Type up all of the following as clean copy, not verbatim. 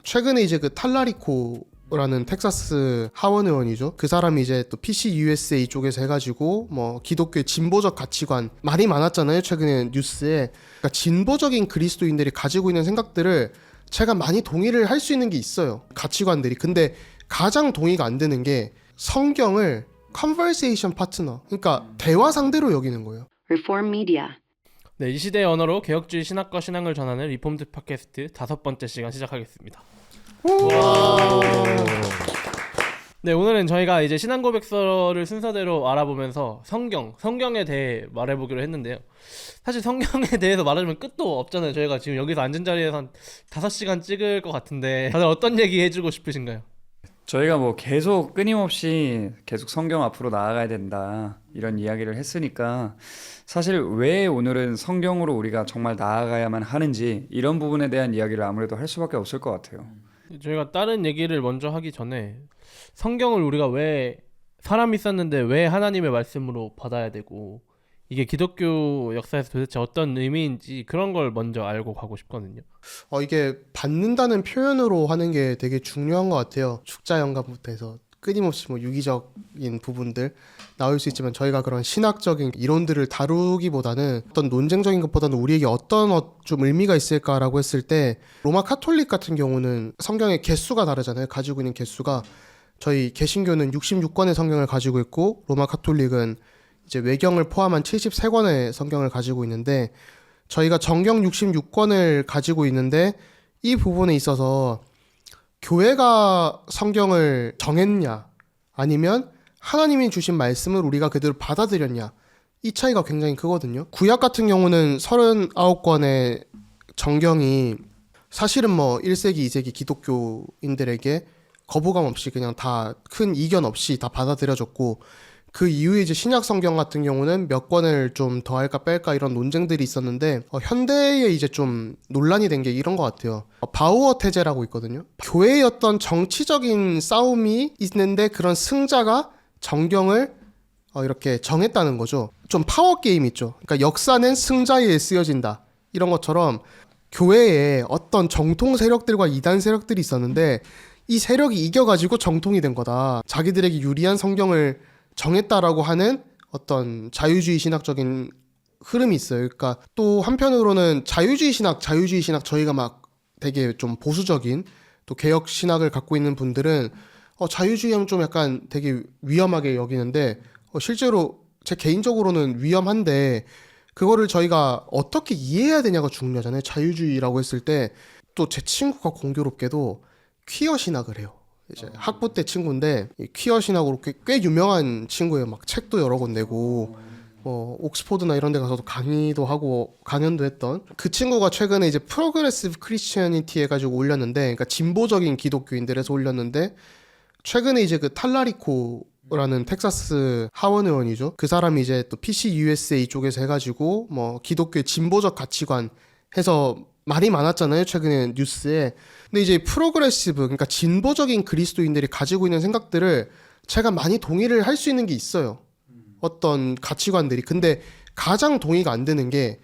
최근에 이제 그 탈라리코라는 텍사스 하원 의원이죠. 그 사람이 이제 또 PC USA 쪽에서 해가지고 뭐 기독교의 진보적 가치관 말이 많았잖아요. 최근에 뉴스에. 그러니까 진보적인 그리스도인들이 가지고 있는 생각들을 제가 많이 동의를 할 수 있는 게 있어요. 가치관들이. 근데 가장 동의가 안 되는 게 성경을 conversation partner, 그러니까 대화 상대로 여기는 거예요. Reform Media. 네, 이 시대의 언어로 개혁주의 신학과 신앙을 전하는 리폼드 팟캐스트 5번째 시간 시작하겠습니다. 네, 오늘은 저희가 이제 신앙 고백서를 순서대로 알아보면서 성경에 대해 말해보기로 했는데요. 사실 성경에 대해서 말하자면 끝도 없잖아요. 저희가 지금 여기서 앉은 자리에서 한 5시간 찍을 것 같은데 다들 어떤 얘기 해주고 싶으신가요? 저희가 뭐 계속 끊임없이 계속 성경 앞으로 나아가야 된다 이런 이야기를 했으니까 사실 왜 오늘은 성경으로 우리가 정말 나아가야만 하는지 이런 부분에 대한 이야기를 아무래도 할 수밖에 없을 것 같아요. 저희가 다른 얘기를 먼저 하기 전에 성경을 우리가 왜 사람이 썼는데 왜 하나님의 말씀으로 받아야 되고 이게 기독교 역사에서 도대체 어떤 의미인지 그런 걸 먼저 알고 가고 싶거든요. 이게 받는다는 표현으로 하는 게 되게 중요한 것 같아요. 축자 영감부터 해서 끊임없이 뭐 유기적인 부분들 나올 수 있지만 저희가 그런 신학적인 이론들을 다루기보다는 어떤 논쟁적인 것보다는 우리에게 어떤 좀 의미가 있을까라고 했을 때 로마 카톨릭 같은 경우는 성경의 개수가 다르잖아요. 가지고 있는 개수가 저희 개신교는 66권의 성경을 가지고 있고 로마 카톨릭은 이제 외경을 포함한 73권의 성경을 가지고 있는데 저희가 정경 66권을 가지고 있는데 이 부분에 있어서 교회가 성경을 정했냐 아니면 하나님이 주신 말씀을 우리가 그대로 받아들였냐 이 차이가 굉장히 크거든요. 구약 같은 경우는 39권의 정경이 사실은 뭐 1세기 2세기 기독교인들에게 거부감 없이 그냥 다 큰 이견 없이 다 받아들여졌고 그 이후에 이제 신약 성경 같은 경우는 몇 권을 좀 더 할까 뺄까 이런 논쟁들이 있었는데 현대에 이제 좀 논란이 된 게 이런 것 같아요. 바우어 태제라고 있거든요. 교회의 어떤 정치적인 싸움이 있는데 그런 승자가 정경을 이렇게 정했다는 거죠. 좀 파워 게임 있죠. 그러니까 역사는 승자에 쓰여진다 이런 것처럼 교회에 어떤 정통 세력들과 이단 세력들이 있었는데 이 세력이 이겨가지고 정통이 된 거다. 자기들에게 유리한 성경을 정했다라고 하는 어떤 자유주의 신학적인 흐름이 있어요. 그러니까 또 한편으로는 자유주의 신학 저희가 막 되게 좀 보수적인 또 개혁 신학을 갖고 있는 분들은 자유주의하면 좀 약간 되게 위험하게 여기는데 실제로 제 개인적으로는 위험한데 그거를 저희가 어떻게 이해해야 되냐가 중요하잖아요. 자유주의라고 했을 때 또 제 친구가 공교롭게도 퀴어 신학을 해요. 이제 학부 때 친구인데 퀴어 신학으로 꽤 유명한 친구예요. 막 책도 여러 권 내고 옥스포드나 이런 데 가서도 강의도 하고 강연도 했던 그 친구가 최근에 이제 프로그레시브 크리스티애니티 해가지고 올렸는데 그러니까 진보적인 기독교인들에서 올렸는데 최근에 이제 그 탈라리코라는 텍사스 하원 의원이죠. 그 사람이 이제 또 PC USA 쪽에서 해가지고 뭐 기독교의 진보적 가치관 해서 말이 많았잖아요. 최근에 뉴스에. 근데 이제 프로그레시브, 그러니까 진보적인 그리스도인들이 가지고 있는 생각들을 제가 많이 동의를 할 수 있는 게 있어요. 어떤 가치관들이. 근데 가장 동의가 안 되는 게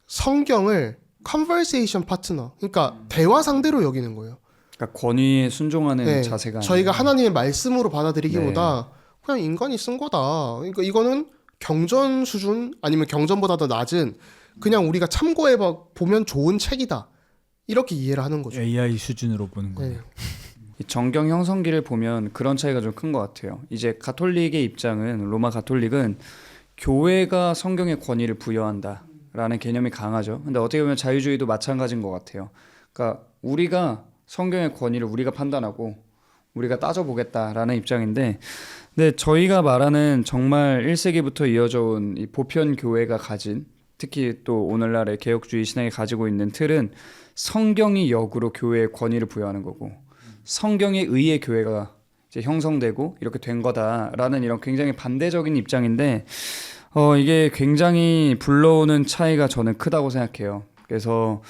성경을 conversation partner, 그러니까 대화 상대로 여기는 거예요. 그러니까 권위에 순종하는 자세가 저희가 아니라. 하나님의 말씀으로 받아들이기보다 그냥 인간이 쓴 거다. 그러니까 이거는 경전 수준 아니면 경전보다 더 낮은 그냥 우리가 참고해 보면 좋은 책이다. 이렇게 이해를 하는 거죠. AI 수준으로 보는 거예요. 이 정경 형성기를 보면 그런 차이가 좀 큰 것 같아요. 이제 가톨릭의 입장은 로마 가톨릭은 교회가 성경의 권위를 부여한다라는 개념이 강하죠. 근데 어떻게 보면 자유주의도 마찬가지인 것 같아요. 그러니까 우리가 성경의 권위를 우리가 판단하고 우리가 따져보겠다라는 입장인데, 근데 저희가 말하는 정말 1세기부터 이어져 온 이 보편 교회가 가진, 특히 또 오늘날의 개혁주의 신앙이 가지고 있는 틀은 성경이 역으로 교회에 권위를 부여하는 거고 성경에 의해 교회가 이제 형성되고 이렇게 된 거다라는 이런 굉장히 반대적인 입장인데 이게 굉장히 불러오는 차이가 저는 크다고 생각해요. 그래서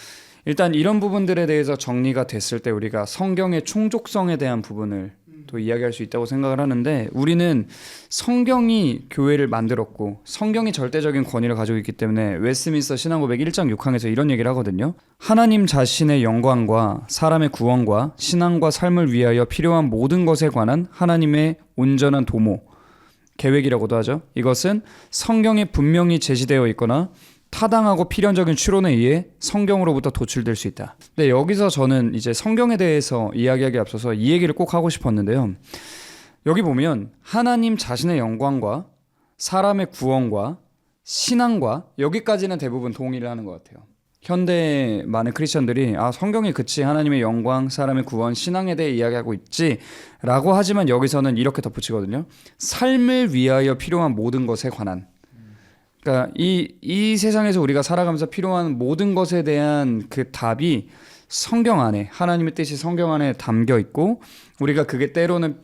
일단 이런 부분들에 대해서 정리가 됐을 때 우리가 성경의 충족성에 대한 부분을 또 이야기할 수 있다고 생각을 하는데 우리는 성경이 교회를 만들었고 성경이 절대적인 권위를 가지고 있기 때문에 웨스트민스터 신앙고백 1장 6항에서 이런 얘기를 하거든요. 하나님 자신의 영광과 사람의 구원과 신앙과 삶을 위하여 필요한 모든 것에 관한 하나님의 온전한 도모, 계획이라고도 하죠. 이것은 성경에 분명히 제시되어 있거나 타당하고 필연적인 추론에 의해 성경으로부터 도출될 수 있다. 근데 여기서 저는 이제 성경에 대해서 이야기하기 앞서서 이 얘기를 꼭 하고 싶었는데요. 여기 보면 하나님 자신의 영광과 사람의 구원과 신앙과 여기까지는 대부분 동의를 하는 것 같아요. 현대 많은 크리스천들이 성경이 그치 하나님의 영광, 사람의 구원, 신앙에 대해 이야기하고 있지 라고 하지만 여기서는 이렇게 덧붙이거든요. 삶을 위하여 필요한 모든 것에 관한, 그러니까 이 세상에서 우리가 살아가면서 필요한 모든 것에 대한 그 답이 성경 안에, 하나님의 뜻이 성경 안에 담겨 있고 우리가 그게 때로는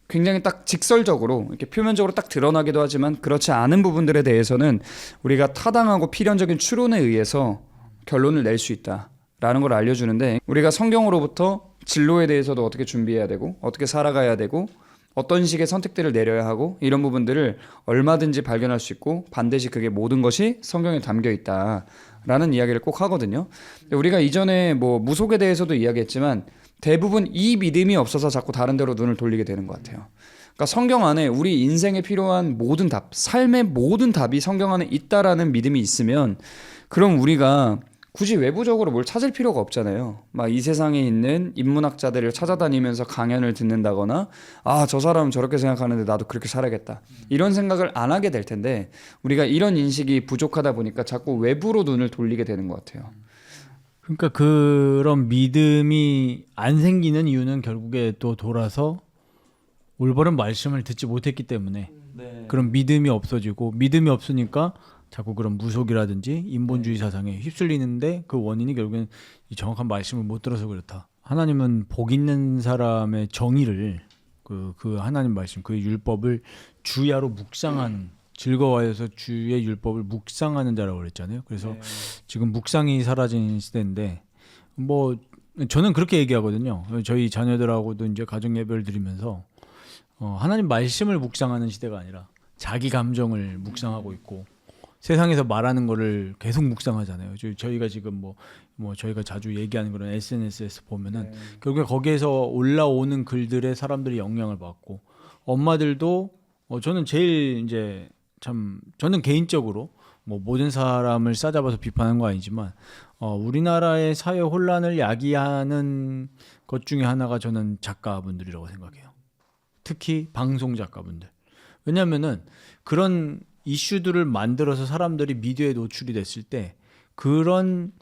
굉장히 딱 직설적으로 이렇게 표면적으로 딱 드러나기도 하지만 그렇지 않은 부분들에 대해서는 우리가 타당하고 필연적인 추론에 의해서 결론을 낼 수 있다라는 걸 알려주는데, 우리가 성경으로부터 진로에 대해서도 어떻게 준비해야 되고 어떻게 살아가야 되고 어떤 식의 선택들을 내려야 하고 이런 부분들을 얼마든지 발견할 수 있고 반드시 그게 모든 것이 성경에 담겨 있다라는 이야기를 꼭 하거든요. 우리가 이전에 뭐 무속에 대해서도 이야기했지만 대부분 이 믿음이 없어서 자꾸 다른 데로 눈을 돌리게 되는 것 같아요. 그러니까 성경 안에 우리 인생에 필요한 모든 답, 삶의 모든 답이 성경 안에 있다라는 믿음이 있으면 그럼 우리가 굳이 외부적으로 뭘 찾을 필요가 없잖아요. 막 이 세상에 있는 인문학자들을 찾아다니면서 강연을 듣는다거나 저 사람은 저렇게 생각하는데 나도 그렇게 살아야겠다 이런 생각을 안 하게 될 텐데 우리가 이런 인식이 부족하다 보니까 자꾸 외부로 눈을 돌리게 되는 것 같아요. 그러니까 그런 믿음이 안 생기는 이유는 결국에 또 돌아서 올바른 말씀을 듣지 못했기 때문에 그런 믿음이 없어지고, 믿음이 없으니까 자꾸 그런 무속이라든지 인본주의 사상에 휩쓸리는데 그 원인이 결국엔 이 정확한 말씀을 못 들어서 그렇다. 하나님은 복 있는 사람의 정의를 그 하나님 말씀, 그 율법을 주야로 묵상하는, 즐거워해서 주의 율법을 묵상하는 자라고 그랬잖아요. 그래서 지금 묵상이 사라진 시대인데 뭐 저는 그렇게 얘기하거든요. 저희 자녀들하고도 이제 가정 예배를 드리면서 하나님 말씀을 묵상하는 시대가 아니라 자기 감정을 묵상하고 있고 세상에서 말하는 거를 계속 묵상하잖아요. 저희가 지금 뭐 저희가 자주 얘기하는 그런 SNS에서 보면은 결국에 거기에서 올라오는 글들에 사람들이 영향을 받고, 엄마들도 저는 제일 이제 저는 개인적으로 뭐 모든 사람을 싸잡아서 비판하는 거 아니지만 우리나라의 사회 혼란을 야기하는 것 중에 하나가 저는 작가분들이라고 생각해요. 특히 방송 작가분들. 왜냐면은 그런 이슈들을 만들어서 사람들이 미디어에 노출이 됐을 때 그런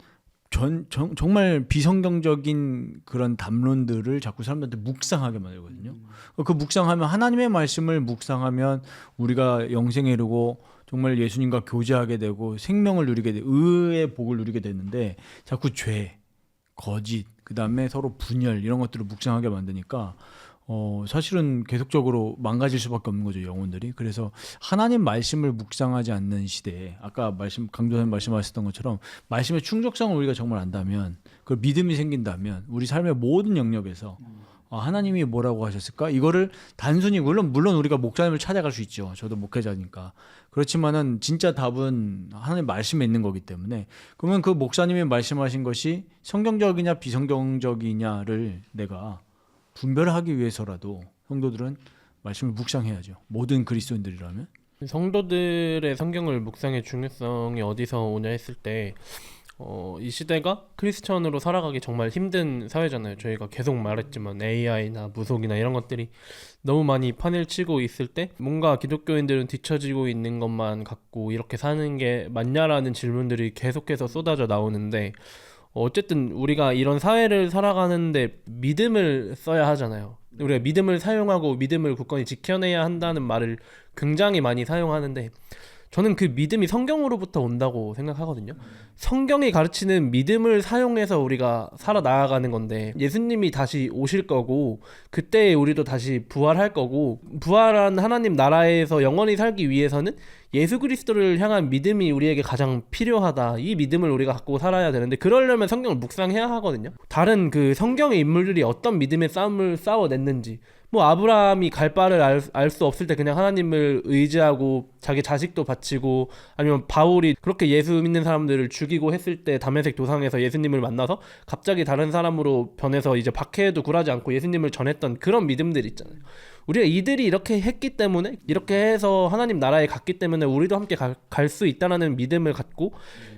정말 비성경적인 그런 담론들을 자꾸 사람들한테 묵상하게 만들거든요. 그 묵상하면, 하나님의 말씀을 묵상하면 우리가 영생에 이르고 정말 예수님과 교제하게 되고 생명을 누리게 되고 의의 복을 누리게 되는데 자꾸 죄, 거짓, 그다음에 서로 분열 이런 것들을 묵상하게 만드니까 사실은 계속적으로 망가질 수밖에 없는 거죠, 영혼들이. 그래서 하나님 말씀을 묵상하지 않는 시대에, 아까 강조사님 말씀하셨던 것처럼 말씀의 충족성을 우리가 정말 안다면, 그 믿음이 생긴다면 우리 삶의 모든 영역에서 하나님이 뭐라고 하셨을까? 이거를 단순히 물론 우리가 목사님을 찾아갈 수 있죠. 저도 목회자니까. 그렇지만은 진짜 답은 하나님 말씀에 있는 거기 때문에, 그러면 그 목사님이 말씀하신 것이 성경적이냐 비성경적이냐를 내가 분별하기 위해서라도 성도들은 말씀을 묵상해야죠. 모든 그리스도인들이라면. 성도들의 성경을 묵상의 중요성이 어디서 오냐 했을 때 이 시대가 크리스천으로 살아가기 정말 힘든 사회잖아요. 저희가 계속 말했지만 AI나 무속이나 이런 것들이 너무 많이 판을 치고 있을 때 뭔가 기독교인들은 뒤처지고 있는 것만 갖고 이렇게 사는 게 맞냐라는 질문들이 계속해서 쏟아져 나오는데, 어쨌든 우리가 이런 사회를 살아가는데 믿음을 써야 하잖아요. 우리가 믿음을 사용하고 믿음을 굳건히 지켜내야 한다는 말을 굉장히 많이 사용하는데, 저는 그 믿음이 성경으로부터 온다고 생각하거든요. 성경이 가르치는 믿음을 사용해서 우리가 살아나가는 건데, 예수님이 다시 오실 거고 그때 우리도 다시 부활할 거고, 부활한 하나님 나라에서 영원히 살기 위해서는 예수 그리스도를 향한 믿음이 우리에게 가장 필요하다. 이 믿음을 우리가 갖고 살아야 되는데 그러려면 성경을 묵상해야 하거든요. 다른 그 성경의 인물들이 어떤 믿음의 싸움을 싸워냈는지 뭐 아브라함이 갈 바를 알 수 없을 때 그냥 하나님을 의지하고 자기 자식도 바치고 아니면 바울이 그렇게 예수 믿는 사람들을 죽이고 했을 때 다메섹 도상에서 예수님을 만나서 갑자기 다른 사람으로 변해서 이제 박해에도 굴하지 않고 예수님을 전했던 그런 믿음들 있잖아요. 우리가 이들이 이렇게 했기 때문에 이렇게 해서 하나님 나라에 갔기 때문에 우리도 함께 갈 수 있다라는 믿음을 갖고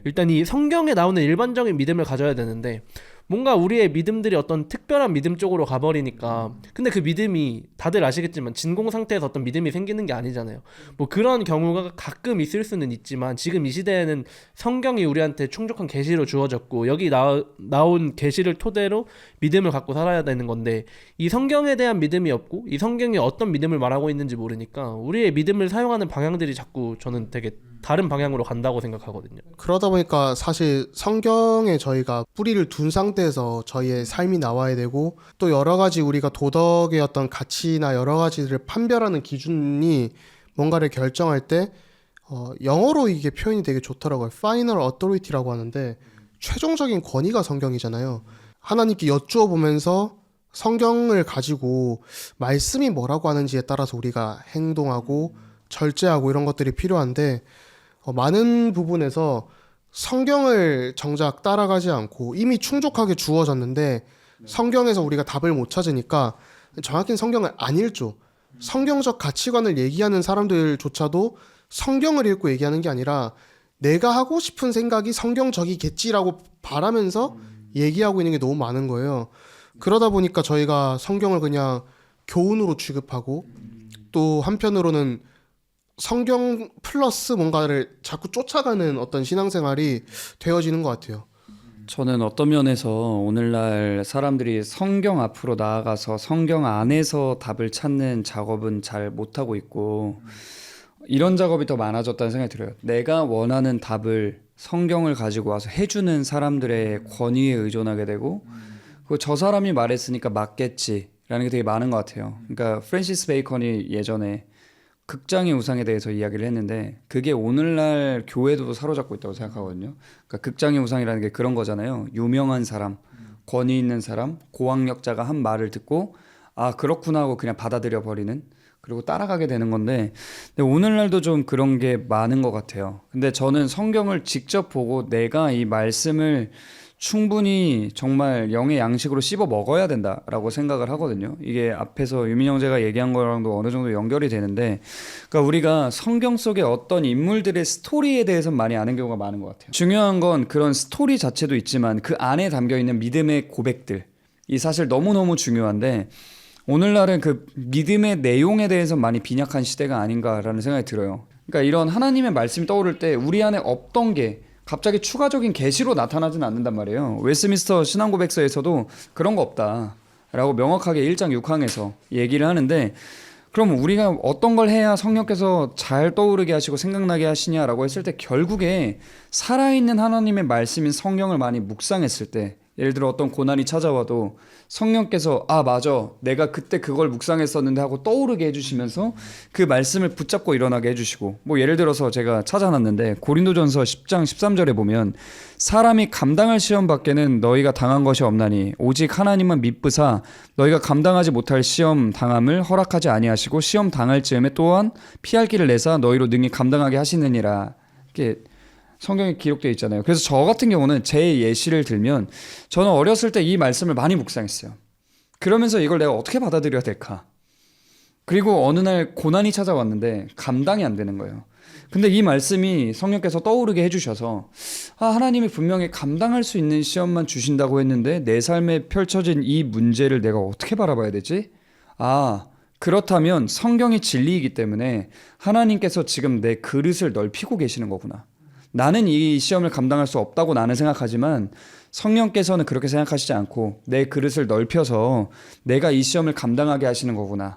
일단 이 성경에 나오는 일반적인 믿음을 가져야 되는데 뭔가 우리의 믿음들이 어떤 특별한 믿음 쪽으로 가버리니까 근데 그 믿음이 다들 아시겠지만 진공 상태에서 어떤 믿음이 생기는 게 아니잖아요. 뭐 그런 경우가 가끔 있을 수는 있지만 지금 이 시대에는 성경이 우리한테 충족한 계시로 주어졌고 여기 나온 계시를 토대로 믿음을 갖고 살아야 되는 건데 이 성경에 대한 믿음이 없고 이 성경이 어떤 믿음을 말하고 있는지 모르니까 우리의 믿음을 사용하는 방향들이 자꾸 저는 되게 다른 방향으로 간다고 생각하거든요. 그러다 보니까 사실 성경에 저희가 뿌리를 둔 상태에서 저희의 삶이 나와야 되고 또 여러 가지 우리가 도덕의 어떤 가치나 여러 가지를 판별하는 기준이 뭔가를 결정할 때 영어로 이게 표현이 되게 좋더라고요. Final Authority라고 하는데 최종적인 권위가 성경이잖아요. 하나님께 여쭈어 보면서 성경을 가지고 말씀이 뭐라고 하는지에 따라서 우리가 행동하고 절제하고 이런 것들이 필요한데 많은 부분에서 성경을 정작 따라가지 않고 이미 충족하게 주어졌는데 성경에서 우리가 답을 못 찾으니까 정확히는 성경을 안 읽죠. 성경적 가치관을 얘기하는 사람들조차도 성경을 읽고 얘기하는 게 아니라 내가 하고 싶은 생각이 성경적이겠지라고 바라면서 얘기하고 있는 게 너무 많은 거예요. 그러다 보니까 저희가 성경을 그냥 교훈으로 취급하고 또 한편으로는 성경 플러스 뭔가를 자꾸 쫓아가는 어떤 신앙생활이 되어지는 것 같아요. 저는 어떤 면에서 오늘날 사람들이 성경 앞으로 나아가서 성경 안에서 답을 찾는 작업은 잘 못하고 있고 이런 작업이 더 많아졌다는 생각이 들어요. 내가 원하는 답을 성경을 가지고 와서 해주는 사람들의 권위에 의존하게 되고 저 사람이 말했으니까 맞겠지라는 게 되게 많은 것 같아요. 그러니까 프랜시스 베이컨이 예전에 극장의 우상에 대해서 이야기를 했는데 그게 오늘날 교회도 사로잡고 있다고 생각하거든요. 그러니까 극장의 우상이라는 게 그런 거잖아요. 유명한 사람, 권위 있는 사람, 고학력자가 한 말을 듣고 아 그렇구나 하고 그냥 받아들여 버리는 그리고 따라가게 되는 건데 근데 오늘날도 좀 그런 게 많은 것 같아요. 근데 저는 성경을 직접 보고 내가 이 말씀을 충분히 정말 영의 양식으로 씹어 먹어야 된다라고 생각을 하거든요. 이게 앞에서 유민 형제가 얘기한 거랑도 어느 정도 연결이 되는데 그러니까 우리가 성경 속의 어떤 인물들의 스토리에 대해서 많이 아는 경우가 많은 것 같아요. 중요한 건 그런 스토리 자체도 있지만 그 안에 담겨있는 믿음의 고백들 이 사실 너무너무 중요한데 오늘날은 그 믿음의 내용에 대해서 많이 빈약한 시대가 아닌가라는 생각이 들어요. 그러니까 이런 하나님의 말씀이 떠오를 때 우리 안에 없던 게 갑자기 추가적인 계시로 나타나진 않는단 말이에요. 웨스트민스터 신앙고백서에서도 그런 거 없다라고 명확하게 1장 6항에서 얘기를 하는데 그럼 우리가 어떤 걸 해야 성령께서 잘 떠오르게 하시고 생각나게 하시냐라고 했을 때 결국에 살아있는 하나님의 말씀인 성경을 많이 묵상했을 때 예를 들어 어떤 고난이 찾아와도 성령께서 아 맞아 내가 그때 그걸 묵상했었는데 하고 떠오르게 해주시면서 그 말씀을 붙잡고 일어나게 해주시고 뭐 예를 들어서 제가 찾아놨는데 고린도전서 10장 13절에 보면 사람이 감당할 시험 밖에는 너희가 당한 것이 없나니 오직 하나님은 미쁘사 너희가 감당하지 못할 시험 당함을 허락하지 아니하시고 시험 당할 즈음에 또한 피할 길을 내사 너희로 능히 감당하게 하시느니라 이렇게 성경에 기록되어 있잖아요. 그래서 저 같은 경우는 제 예시를 들면 저는 어렸을 때 이 말씀을 많이 묵상했어요. 그러면서 이걸 내가 어떻게 받아들여야 될까? 그리고 어느 날 고난이 찾아왔는데 감당이 안 되는 거예요. 근데 이 말씀이 성령께서 떠오르게 해주셔서 아 하나님이 분명히 감당할 수 있는 시험만 주신다고 했는데 내 삶에 펼쳐진 이 문제를 내가 어떻게 바라봐야 되지? 아 그렇다면 성경이 진리이기 때문에 하나님께서 지금 내 그릇을 넓히고 계시는 거구나. 나는 이 시험을 감당할 수 없다고 나는 생각하지만 성령께서는 그렇게 생각하시지 않고 내 그릇을 넓혀서 내가 이 시험을 감당하게 하시는 거구나.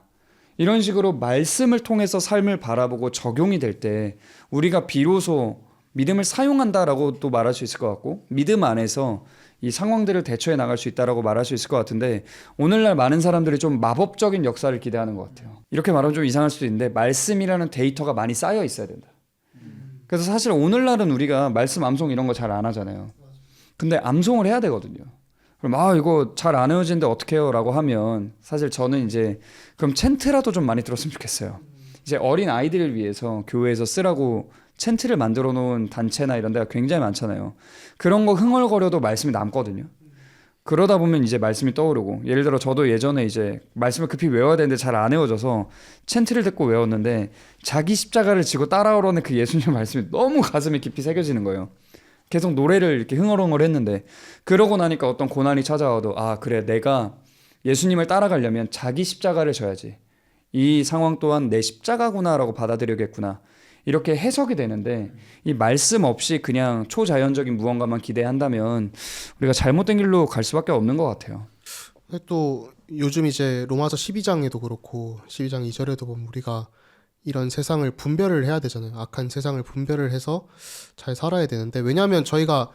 이런 식으로 말씀을 통해서 삶을 바라보고 적용이 될 때 우리가 비로소 믿음을 사용한다라고 또 말할 수 있을 것 같고 믿음 안에서 이 상황들을 대처해 나갈 수 있다라고 말할 수 있을 것 같은데 오늘날 많은 사람들이 좀 마법적인 역사를 기대하는 것 같아요. 이렇게 말하면 좀 이상할 수도 있는데 말씀이라는 데이터가 많이 쌓여 있어야 된다. 그래서 사실 오늘날은 우리가 말씀 암송 이런 거 잘 안 하잖아요. 근데 암송을 해야 되거든요. 그럼 이거 잘 안 외워지는데 어떡해요? 라고 하면 사실 저는 이제 그럼 챈트라도 좀 많이 들었으면 좋겠어요. 이제 어린 아이들을 위해서 교회에서 쓰라고 챈트를 만들어 놓은 단체나 이런 데가 굉장히 많잖아요. 그런 거 흥얼거려도 말씀이 남거든요. 그러다 보면 이제 말씀이 떠오르고, 예를 들어 저도 예전에 이제 말씀을 급히 외워야 되는데 잘 안 외워져서 챈트를 듣고 외웠는데 자기 십자가를 지고 따라오라는 그 예수님 말씀이 너무 가슴에 깊이 새겨지는 거예요. 계속 노래를 이렇게 흥얼흥얼 했는데, 그러고 나니까 어떤 고난이 찾아와도 그래, 내가 예수님을 따라가려면 자기 십자가를 져야지, 이 상황 또한 내 십자가구나라고 받아들여야겠구나, 이렇게 해석이 되는데, 이 말씀 없이 그냥 초자연적인 무언가만 기대한다면 우리가 잘못된 길로 갈 수밖에 없는 것 같아요. 또 요즘 이제 로마서 12장에도 그렇고 12장 2절에도 보면 우리가 이런 세상을 분별을 해야 되잖아요. 악한 세상을 분별을 해서 잘 살아야 되는데, 왜냐하면 저희가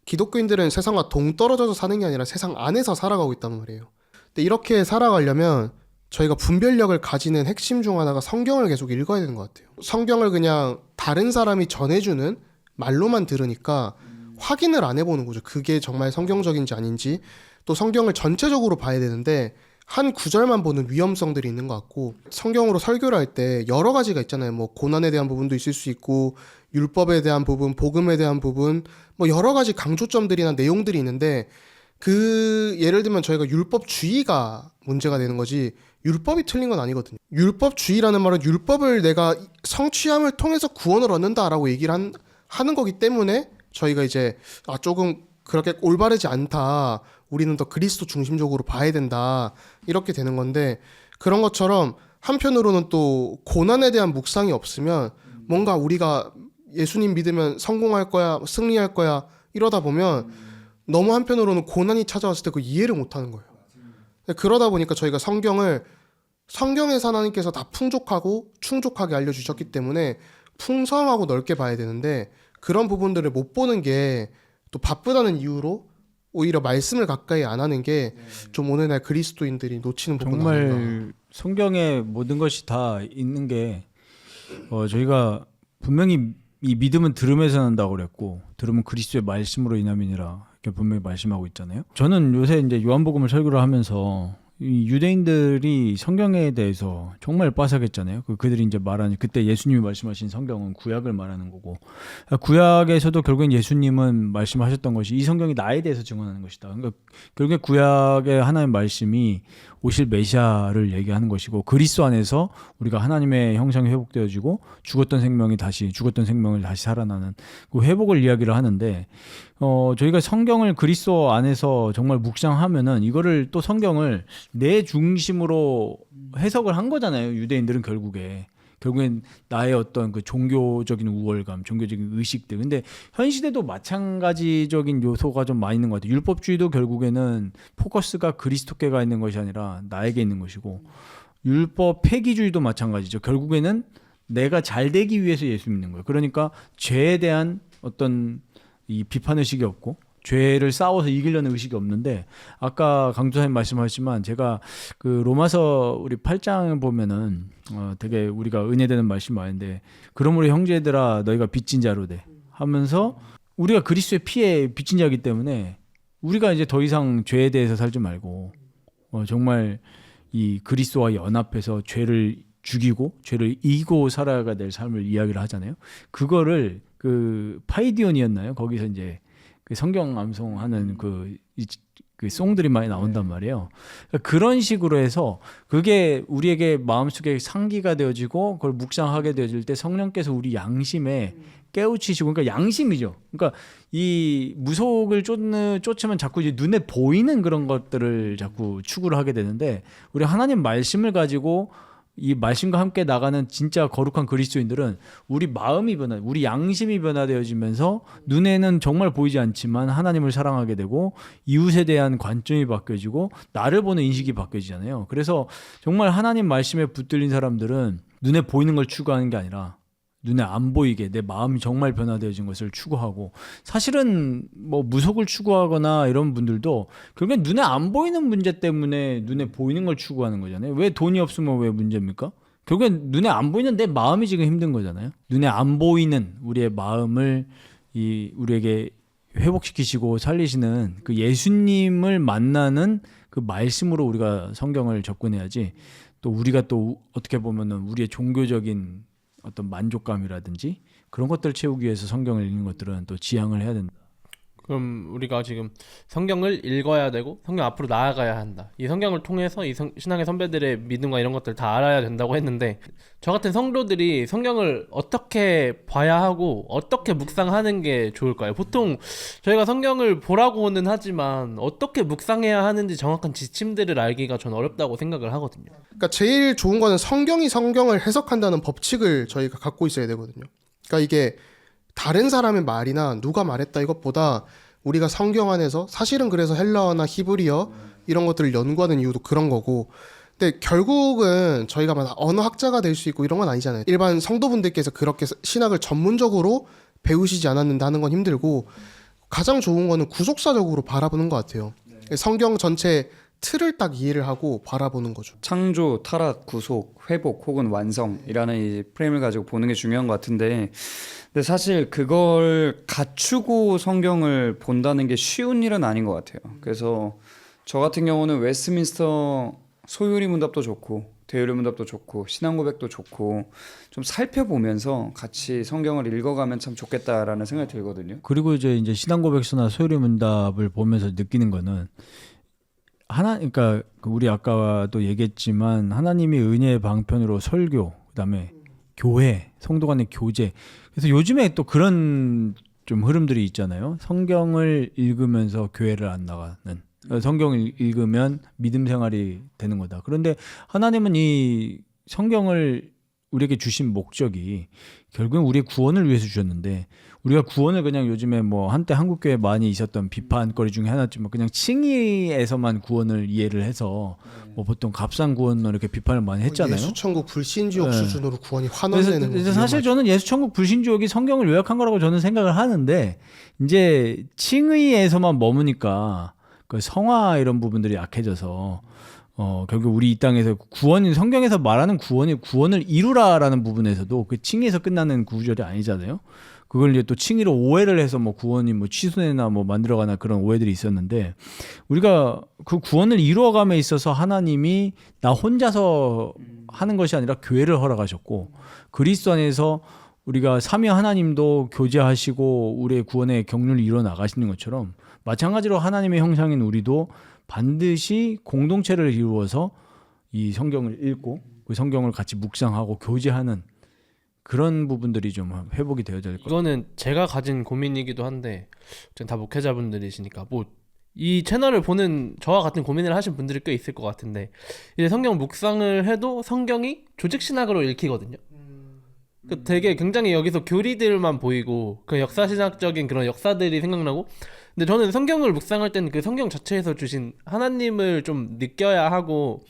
기독교인들은 세상과 동떨어져서 사는 게 아니라 세상 안에서 살아가고 있단 말이에요. 근데 이렇게 살아가려면 저희가 분별력을 가지는 핵심 중 하나가 성경을 계속 읽어야 되는 것 같아요. 성경을 그냥 다른 사람이 전해주는 말로만 들으니까 확인을 안 해보는 거죠. 그게 정말 성경적인지 아닌지. 또 성경을 전체적으로 봐야 되는데 한 구절만 보는 위험성들이 있는 것 같고, 성경으로 설교를 할 때 여러 가지가 있잖아요. 뭐 고난에 대한 부분도 있을 수 있고, 율법에 대한 부분, 복음에 대한 부분, 뭐 여러 가지 강조점들이나 내용들이 있는데, 예를 들면 저희가 율법주의가 문제가 되는 거지 율법이 틀린 건 아니거든요. 율법주의라는 말은 율법을 내가 성취함을 통해서 구원을 얻는다라고 얘기를 하는 거기 때문에 저희가 이제 조금 그렇게 올바르지 않다, 우리는 더 그리스도 중심적으로 봐야 된다, 이렇게 되는 건데, 그런 것처럼 한편으로는 또 고난에 대한 묵상이 없으면 뭔가 우리가 예수님 믿으면 성공할 거야, 승리할 거야 이러다 보면 너무 한편으로는 고난이 찾아왔을 때 그 이해를 못하는 거예요. 그러다 보니까 저희가 성경에서 하나님께서 다 풍족하고 충족하게 알려주셨기 때문에 풍성하고 넓게 봐야 되는데, 그런 부분들을 못 보는 게 또 바쁘다는 이유로 오히려 말씀을 가까이 안 하는 게 좀 오늘날 그리스도인들이 놓치는 부분 아닌가. 정말 성경에 모든 것이 다 있는 게 저희가 분명히 이 믿음은 들음에서 난다고 그랬고, 들음은 그리스도의 말씀으로 인함이니라 이렇게 분명히 말씀하고 있잖아요. 저는 요새 이제 요한복음을 설교를 하면서 이 유대인들이 성경에 대해서 정말 빠삭했잖아요. 그들이 이제 말하는, 그때 예수님이 말씀하신 성경은 구약을 말하는 거고, 구약에서도 결국엔 예수님은 말씀하셨던 것이 이 성경이 나에 대해서 증언하는 것이다. 그러니까 결국에 구약의 하나님의 말씀이 오실 메시아를 얘기하는 것이고, 그리스도 안에서 우리가 하나님의 형상이 회복되어지고 죽었던 생명을 다시 살아나는 그 회복을 이야기를 하는데, 저희가 성경을 그리스도 안에서 정말 묵상하면은 이거를 또 성경을 내 중심으로 해석을 한 거잖아요. 유대인들은 결국엔 나의 어떤 그 종교적인 우월감, 종교적인 의식들. 근데 현 시대도 마찬가지적인 요소가 좀 많이 있는 것 같아요. 율법주의도 결국에는 포커스가 그리스도께가 있는 것이 아니라 나에게 있는 것이고, 율법 폐기주의도 마찬가지죠. 결국에는 내가 잘 되기 위해서 예수 믿는 거예요. 그러니까 죄에 대한 어떤 이 비판 의식이 없고, 죄를 싸워서 이기려는 의식이 없는데, 아까 강조사님 말씀하셨지만 제가 그 로마서 우리 8장 보면은 되게 우리가 은혜되는 말씀이 많은데, 그러므로 형제들아 너희가 빚진 자로 돼 하면서, 우리가 그리스도의 피에 빚진 자이기 때문에 우리가 이제 더 이상 죄에 대해서 살지 말고 정말 이 그리스도와 연합해서 죄를 죽이고 죄를 이기고 살아야 될 삶을 이야기를 하잖아요. 그거를 그 파이디온이었나요? 거기서 이제 그 성경 암송하는 그 송들이 많이 나온단 말이에요. 그러니까 그런 식으로 해서 그게 우리에게 마음속에 상기가 되어지고 그걸 묵상하게 되어질 때 성령께서 우리 양심에 깨우치시고, 그러니까 양심이죠. 그러니까 이 무속을 쫓으면 자꾸 이제 눈에 보이는 그런 것들을 자꾸 추구를 하게 되는데, 우리 하나님 말씀을 가지고 이 말씀과 함께 나가는 진짜 거룩한 그리스도인들은 우리 마음이 우리 양심이 변화되어지면서 눈에는 정말 보이지 않지만 하나님을 사랑하게 되고, 이웃에 대한 관점이 바뀌어지고, 나를 보는 인식이 바뀌어지잖아요. 그래서 정말 하나님 말씀에 붙들린 사람들은 눈에 보이는 걸 추구하는 게 아니라 눈에 안 보이게 내 마음이 정말 변화되어진 것을 추구하고, 사실은 뭐 무속을 추구하거나 이런 분들도 결국엔 눈에 안 보이는 문제 때문에 눈에 보이는 걸 추구하는 거잖아요. 왜 돈이 없으면 왜 문제입니까? 결국엔 눈에 안 보이는 내 마음이 지금 힘든 거잖아요. 눈에 안 보이는 우리의 마음을 우리에게 회복시키시고 살리시는 그 예수님을 만나는 그 말씀으로 우리가 성경을 접근해야지. 또 우리가 또 어떻게 보면은 우리의 종교적인 어떤 만족감이라든지 그런 것들을 채우기 위해서 성경을 읽는 것들은 또 지양을 해야 된다. 그럼 우리가 지금 성경을 읽어야 되고 성경 앞으로 나아가야 한다. 이 성경을 통해서 신앙의 선배들의 믿음과 이런 것들 다 알아야 된다고 했는데 저 같은 성도들이 성경을 어떻게 봐야 하고 어떻게 묵상하는 게 좋을까요? 보통 저희가 성경을 보라고는 하지만 어떻게 묵상해야 하는지 정확한 지침들을 알기가 전 어렵다고 생각을 하거든요. 그러니까 제일 좋은 거는 성경이 성경을 해석한다는 법칙을 저희가 갖고 있어야 되거든요. 그러니까 이게 다른 사람의 말이나 누가 말했다 이것보다 우리가 성경 안에서 사실은 그래서 헬라어나 히브리어 이런 것들을 연구하는 이유도 그런 거고, 근데 결국은 저희가 막 언어학자가 될 수 있고 이런 건 아니잖아요. 일반 성도분들께서 그렇게 신학을 전문적으로 배우시지 않았는데 하는 건 힘들고, 가장 좋은 거는 구속사적으로 바라보는 것 같아요. 성경 전체 틀을 딱 이해를 하고 바라보는 거죠. 창조, 타락, 구속, 회복 혹은 완성이라는 이 프레임을 가지고 보는 게 중요한 것 같은데, 근데 사실 그걸 갖추고 성경을 본다는 게 쉬운 일은 아닌 것 같아요. 그래서 저 같은 경우는 웨스트민스터 소유리 문답도 좋고 대유리 문답도 좋고 신앙고백도 좋고 좀 살펴보면서 같이 성경을 읽어가면 참 좋겠다라는 생각이 들거든요. 그리고 이제 신앙고백서나 소요리 문답을 보면서 느끼는 거는 그러니까 우리 아까도 얘기했지만 하나님이 은혜의 방편으로 설교, 그다음에 교회, 성도 간의 교제. 그래서 요즘에 또 그런 좀 흐름들이 있잖아요. 성경을 읽으면서 교회를 안 나가는. 성경을 읽으면 믿음 생활이 되는 거다. 그런데 하나님은 이 성경을 우리에게 주신 목적이 결국은 우리의 구원을 위해서 주셨는데, 우리가 구원을 그냥 요즘에 뭐 한때 한국교회에 많이 있었던 비판거리 중에 하나지만 그냥 칭의에서만 구원을 이해를 해서 뭐 보통 값싼 구원을 이렇게 비판을 많이 했잖아요. 예수천국 불신지옥 네. 수준으로 구원이 환원되는 그래서 사실 저는 예수천국 불신지옥이 성경을 요약한 거라고 저는 생각을 하는데, 이제 칭의에서만 머무니까 그 성화 이런 부분들이 약해져서 결국 우리 이 땅에서 성경에서 말하는 구원을 이루라라는 부분에서도 그 칭의에서 끝나는 구절이 아니잖아요. 그걸 이제 또 칭의로 오해를 해서 뭐 구원이 뭐 취소되나 뭐 만들어가나 그런 오해들이 있었는데, 우리가 그 구원을 이루어감에 있어서 하나님이 나 혼자서 하는 것이 아니라 교회를 허락하셨고, 그리스도 안에서 우리가 삼위 하나님도 교제하시고 우리의 구원의 경륜을 이루어 나가시는 것처럼, 마찬가지로 하나님의 형상인 우리도 반드시 공동체를 이루어서 이 성경을 읽고 그 성경을 같이 묵상하고 교제하는 그런 부분들이 좀 회복이 되어야 될 것 같아요. 이거는 제가 가진 고민이기도 한데, 다 목회자분들이시니까 뭐 이 채널을 보는 저와 같은 고민을 하신 분들이 꽤 있을 것 같은데, 이제 성경 묵상을 해도 성경이 조직 신학으로 읽히거든요. 그 되게 굉장히 여기서 교리들만 보이고 그 역사신학적인 그런 역사들이 생각나고, 근데 저는 성경을 묵상할 때는 그 성경 자체에서 주신 하나님을 좀 느껴야 하고,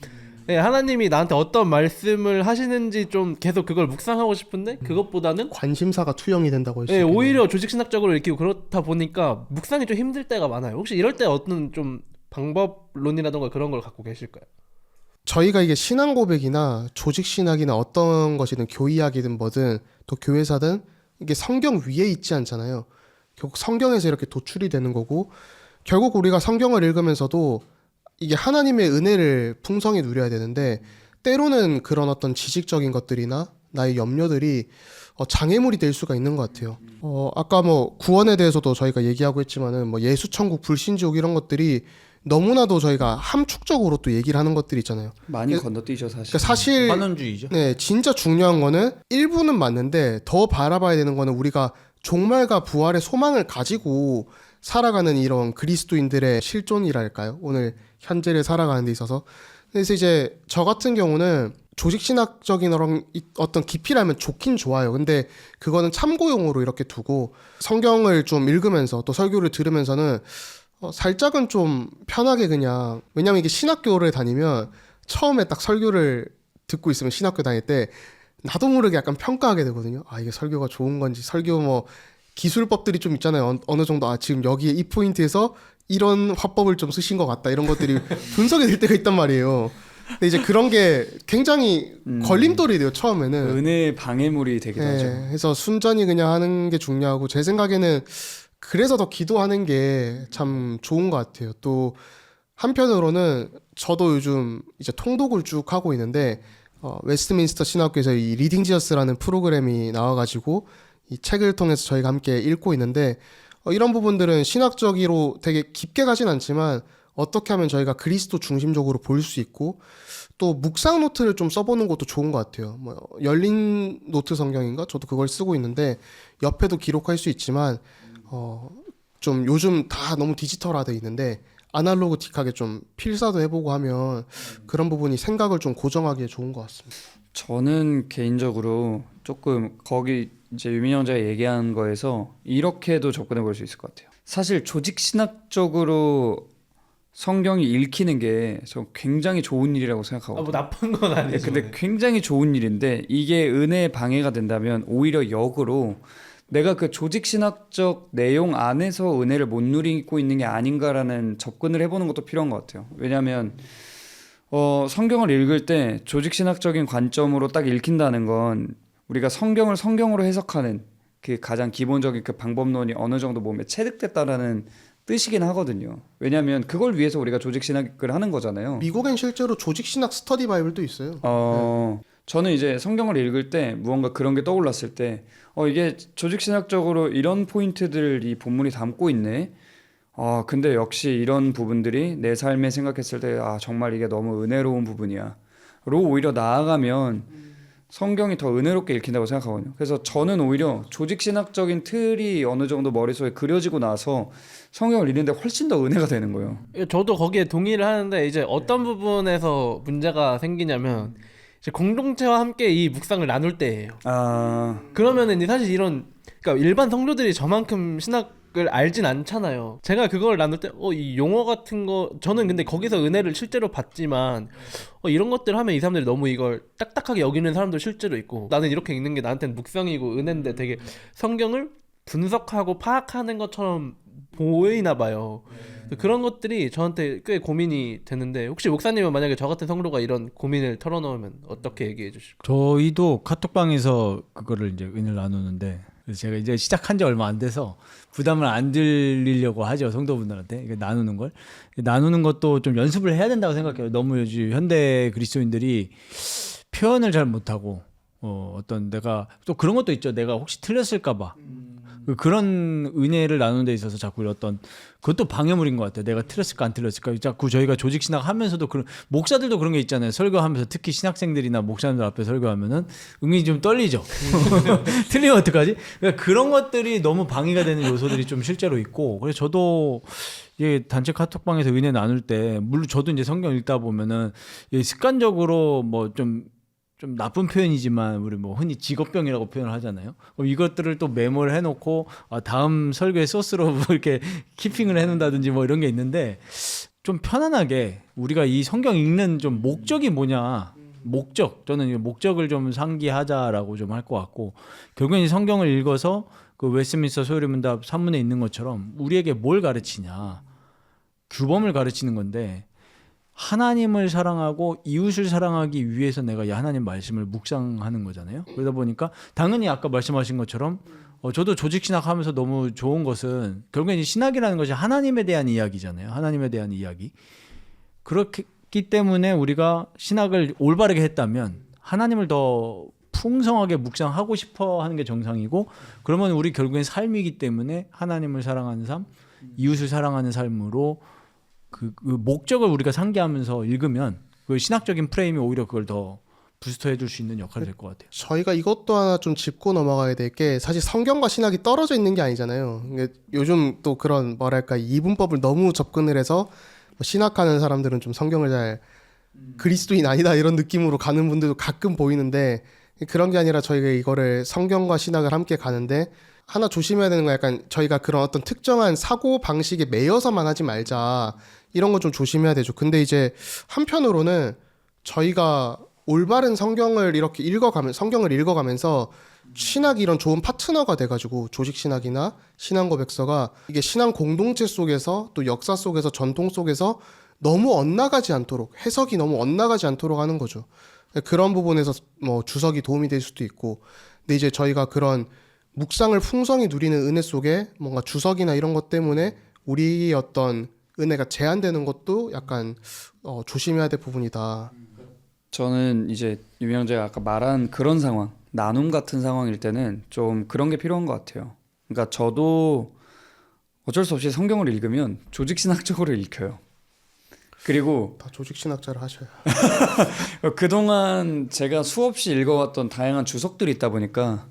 네, 하나님이 나한테 어떤 말씀을 하시는지 좀 계속 그걸 묵상하고 싶은데, 그것보다는 관심사가 투영이 된다고 할 수 네, 있겠네요. 오히려 조직신학적으로 읽히고 그렇다 보니까 묵상이 좀 힘들 때가 많아요. 혹시 이럴 때 어떤 좀 방법론이라던가 그런 걸 갖고 계실까요? 저희가 이게 신앙 고백이나 조직 신학이나 어떤 것이든 교의학이든 뭐든 또 교회사든 이게 성경 위에 있지 않잖아요. 결국 성경에서 이렇게 도출이 되는 거고, 결국 우리가 성경을 읽으면서도 이게 하나님의 은혜를 풍성히 누려야 되는데, 때로는 그런 어떤 지식적인 것들이나 나의 염려들이 장애물이 될 수가 있는 것 같아요. 아까 뭐 구원에 대해서도 저희가 얘기하고 했지만은 뭐 예수천국 불신지옥 이런 것들이 너무나도 저희가 함축적으로 또 얘기를 하는 것들이 있잖아요. 많이 그- 건너뛰죠 사실. 그러니까 사실 환원주의죠. 네, 진짜 중요한 거는 일부는 맞는데 더 바라봐야 되는 거는 우리가 종말과 부활의 소망을 가지고 살아가는 이런 그리스도인들의 실존이랄까요? 오늘 현재를 살아가는 데 있어서. 그래서 이제 저 같은 경우는 조직신학적인 어떤 깊이라면 좋긴 좋아요. 근데 그거는 참고용으로 이렇게 두고 성경을 좀 읽으면서 또 설교를 들으면서는 살짝은 좀 편하게 그냥, 왜냐면 이게 신학교를 다니면 처음에 딱 설교를 듣고 있으면 신학교 다닐 때 나도 모르게 약간 평가하게 되거든요. 아, 이게 설교가 좋은 건지, 설교 뭐 기술법들이 좀 있잖아요. 어느 정도 지금 여기에 이 포인트에서 이런 화법을 좀 쓰신 것 같다, 이런 것들이 분석이 될 때가 있단 말이에요. 근데 이제 그런 게 굉장히 걸림돌이 돼요 처음에는. 은혜의 방해물이 되기도 하죠. 그래서 순전히 그냥 하는 게 중요하고 제 생각에는 그래서 더 기도하는 게 참 좋은 것 같아요. 또 한편으로는 저도 요즘 이제 통독을 쭉 하고 있는데 웨스트민스터 신학교에서 이 리딩 지저스라는 프로그램이 나와가지고 이 책을 통해서 저희가 함께 읽고 있는데 이런 부분들은 신학적으로 되게 깊게 가진 않지만 어떻게 하면 저희가 그리스도 중심적으로 볼 수 있고 또 묵상 노트를 좀 써보는 것도 좋은 것 같아요. 뭐 열린 노트 성경인가? 저도 그걸 쓰고 있는데 옆에도 기록할 수 있지만 좀 요즘 다 너무 디지털화돼 있는데 아날로그틱하게 좀 필사도 해보고 하면 그런 부분이 생각을 좀 고정하기에 좋은 것 같습니다. 저는 개인적으로 조금 거기 이제 유민 형제가 얘기한 거에서 이렇게도 접근해 볼 수 있을 것 같아요. 사실 조직 신학적으로 성경이 읽히는 게 저 굉장히 좋은 일이라고 생각하거든요. 뭐 나쁜 건 네, 아니죠. 근데 굉장히 좋은 일인데 이게 은혜의 방해가 된다면 오히려 역으로 내가 그 조직 신학적 내용 안에서 은혜를 못 누리고 있는 게 아닌가라는 접근을 해보는 것도 필요한 것 같아요. 왜냐하면 성경을 읽을 때 조직 신학적인 관점으로 딱 읽힌다는 건 우리가 성경을 성경으로 해석하는 그 가장 기본적인 그 방법론이 어느 정도 몸에 체득됐다라는 뜻이긴 하거든요. 왜냐하면 그걸 위해서 우리가 조직 신학을 하는 거잖아요. 미국엔 실제로 조직 신학 스터디 바이블도 있어요. 저는 이제 성경을 읽을 때 무언가 그런 게 떠올랐을 때 이게 조직 신학적으로 이런 포인트들 이 본문이 담고 있네. 근데 역시 이런 부분들이 내 삶에 생각했을 때 정말 이게 너무 은혜로운 부분이야. 로 오히려 나아가면 성경이 더 은혜롭게 읽힌다고 생각하거든요. 그래서 저는 오히려 조직 신학적인 틀이 어느 정도 머릿속에 그려지고 나서 성경을 읽는데 훨씬 더 은혜가 되는 거예요. 저도 거기에 동의를 하는데 이제 어떤 부분에서 문제가 생기냐면 이제 공동체와 함께 이 묵상을 나눌 때예요. 그러면은 이제 사실 그러니까 일반 성도들이 저만큼 신학을 알진 않잖아요. 제가 그걸 나눌 때 이 용어 같은 거 저는 근데 거기서 은혜를 실제로 받지만 이런 것들 하면 이 사람들이 너무 이걸 딱딱하게 여기는 사람도 실제로 있고 나는 이렇게 읽는 게 나한테는 묵상이고 은혜인데 되게 성경을 분석하고 파악하는 것처럼 보이나 봐요. 그런 것들이 저한테 꽤 고민이 되는데 혹시 목사님은 만약에 저 같은 성도가 이런 고민을 털어놓으면 어떻게 얘기해 주실 거예요? 저희도 카톡방에서 그거를 이제 은혜를 나누는데 그래서 제가 이제 시작한 지 얼마 안 돼서 부담을 안 들리려고 하죠 성도분들한테 이게 나누는 것도 좀 연습을 해야 된다고 생각해요. 너무 요즘 현대 그리스도인들이 표현을 잘 못하고 어떤 내가 또 그런 것도 있죠. 내가 혹시 틀렸을까봐 그런 은혜를 나누는 데 있어서 자꾸 어떤 그것도 방해물인 것 같아요. 내가 틀렸을까 안 틀렸을까. 자꾸 저희가 조직 신학 하면서도 그런 목사들도 그런 게 있잖아요. 설교하면서 특히 신학생들이나 목사님들 앞에 설교하면은 은근히 좀 떨리죠. 틀리면 어떡하지? 그러니까 그런 것들이 너무 방해가 되는 요소들이 좀 실제로 있고 그래서 저도 단체 카톡방에서 은혜 나눌 때 물론 저도 이제 성경 읽다 보면은 습관적으로 뭐 좀 나쁜 표현이지만 우리 뭐 흔히 직업병이라고 표현을 하잖아요. 이것들을 또 메모를 해놓고 다음 설교의 소스로 뭐 이렇게 키핑을 해놓는다든지 뭐 이런 게 있는데 좀 편안하게 우리가 이 성경 읽는 좀 목적이 뭐냐 저는 이 목적을 좀 상기하자라고 좀 할 것 같고 결국엔 이 성경을 읽어서 그 웨스트민스터 소요리문답 산문에 있는 것처럼 우리에게 뭘 가르치냐 규범을 가르치는 건데 하나님을 사랑하고 이웃을 사랑하기 위해서 내가 이 하나님 말씀을 묵상하는 거잖아요. 그러다 보니까 당연히 아까 말씀하신 것처럼 저도 조직신학 하면서 너무 좋은 것은 결국엔 신학이라는 것이 하나님에 대한 이야기잖아요. 하나님에 대한 이야기. 그렇기 때문에 우리가 신학을 올바르게 했다면 하나님을 더 풍성하게 묵상하고 싶어 하는 게 정상이고 그러면 우리 결국엔 삶이기 때문에 하나님을 사랑하는 삶, 이웃을 사랑하는 삶으로 그 목적을 우리가 상기하면서 읽으면 그 신학적인 프레임이 오히려 그걸 더 부스터해 줄 수 있는 역할이 될 것 같아요. 저희가 이것도 하나 좀 짚고 넘어가야 될 게 사실 성경과 신학이 떨어져 있는 게 아니잖아요. 요즘 또 그런 뭐랄까 이분법을 너무 접근을 해서 신학하는 사람들은 좀 성경을 잘 그리스도인 아니다 이런 느낌으로 가는 분들도 가끔 보이는데 그런 게 아니라 저희가 이거를 성경과 신학을 함께 가는데 하나 조심해야 되는 건 약간 저희가 그런 어떤 특정한 사고 방식에 매여서만 하지 말자 이런 거 좀 조심해야 되죠. 근데 이제 한편으로는 저희가 올바른 성경을 이렇게 성경을 읽어가면서 신학이 이런 좋은 파트너가 돼가지고 조직 신학이나 신앙 고백서가 이게 신앙 공동체 속에서 또 역사 속에서 전통 속에서 너무 엇나가지 않도록, 해석이 너무 엇나가지 않도록 하는 거죠. 그런 부분에서 뭐 주석이 도움이 될 수도 있고, 근데 이제 저희가 그런 묵상을 풍성히 누리는 은혜 속에 뭔가 주석이나 이런 것 때문에 우리의 어떤 은혜가 제한되는 것도 약간 조심해야 될 부분이다. 저는 이제 유명자가 아까 말한 그런 상황, 나눔 같은 상황일 때는 좀 그런 게 필요한 것 같아요. 그러니까 저도 어쩔 수 없이 성경을 읽으면 조직신학적으로 읽혀요. 그리고 다 조직신학자를 하셔야. 그동안 제가 수없이 읽어왔던 다양한 주석들이 있다 보니까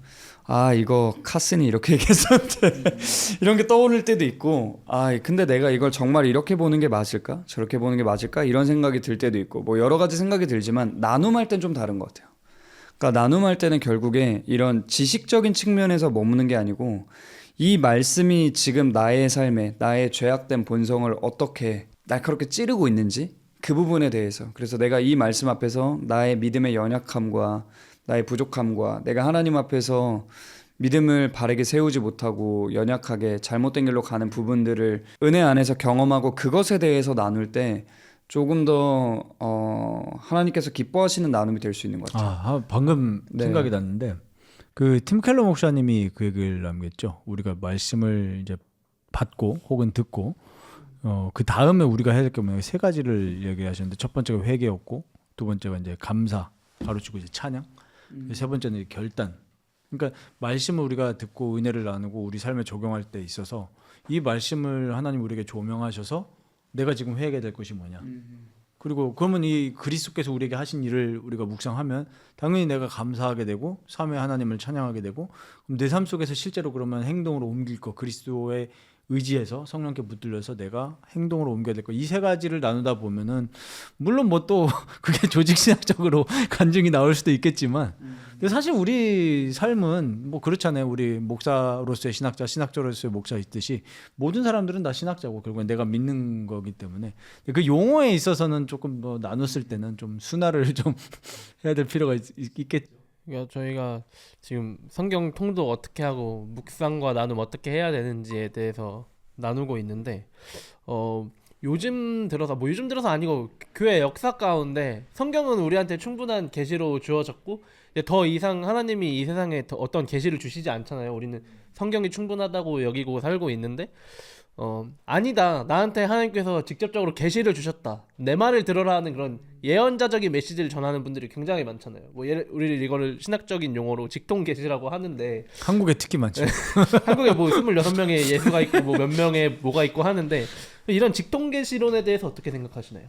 아 이거 카슨이 이렇게 얘기했었는데 이런 게 떠오를 때도 있고 아 근데 내가 이걸 정말 이렇게 보는 게 맞을까? 저렇게 보는 게 맞을까? 이런 생각이 들 때도 있고 뭐 여러 가지 생각이 들지만 나눔할 땐 좀 다른 것 같아요. 그러니까 나눔할 때는 결국에 이런 지식적인 측면에서 머무는 게 아니고 이 말씀이 지금 나의 삶에 나의 죄악된 본성을 어떻게 날카롭게 찌르고 있는지 그 부분에 대해서 그래서 내가 이 말씀 앞에서 나의 믿음의 연약함과 나의 부족함과 내가 하나님 앞에서 믿음을 바르게 세우지 못하고 연약하게 잘못된 길로 가는 부분들을 은혜 안에서 경험하고 그것에 대해서 나눌 때 조금 더 하나님께서 기뻐하시는 나눔이 될 수 있는 것 같아요. 방금 네. 생각이 났는데 그 팀 켈러 목사님이 그 얘기를 남겼죠. 우리가 말씀을 이제 받고 혹은 듣고 그 다음에 우리가 해야 될 게 뭐냐 세 가지를 얘기하셨는데 첫 번째가 회개였고 두 번째가 이제 감사 가로치고 이제 찬양 세 번째는 결단. 그러니까 말씀을 우리가 듣고 은혜를 나누고 우리 삶에 적용할 때 있어서 이 말씀을 하나님 우리에게 조명하셔서 내가 지금 회개해야 될 것이 뭐냐. 그리고 그러면 이 그리스도께서 우리에게 하신 일을 우리가 묵상하면 당연히 내가 감사하게 되고 삼위 하나님을 찬양하게 되고 그럼 내 삶 속에서 실제로 그러면 행동으로 옮길 거 그리스도의 의지해서 성령께 붙들려서 내가 행동으로 옮겨야 될 거 이 세 가지를 나누다 보면은 물론 뭐 또 그게 조직신학적으로 간증이 나올 수도 있겠지만 근데 사실 우리 삶은 뭐 그렇잖아요. 우리 목사로서의 신학자, 신학자로서의 목사 있듯이 모든 사람들은 다 신학자고 결국엔 내가 믿는 거기 때문에 그 용어에 있어서는 조금 뭐 나눴을 때는 좀 순화를 좀 해야 될 필요가 있겠죠. 그러니까 저희가 지금 성경 통독 어떻게 하고 묵상과 나눔 어떻게 해야 되는지에 대해서 나누고 있는데 요즘 들어서 아니고 교회 역사 가운데 성경은 우리한테 충분한 계시로 주어졌고 이제 더 이상 하나님이 이 세상에 더 어떤 계시를 주시지 않잖아요. 우리는 성경이 충분하다고 여기고 살고 있는데 아니다. 나한테 하나님께서 직접적으로 계시를 주셨다. 내 말을 들어라 하는 그런 예언자적인 메시지를 전하는 분들이 굉장히 많잖아요. 뭐 우리 이거를 신학적인 용어로 직통 계시라고 하는데 한국에 특히 많죠. 한국에 뭐 26명의 예수가 있고 뭐 몇 명의 뭐가 있고 하는데 이런 직통 계시론에 대해서 어떻게 생각하시나요?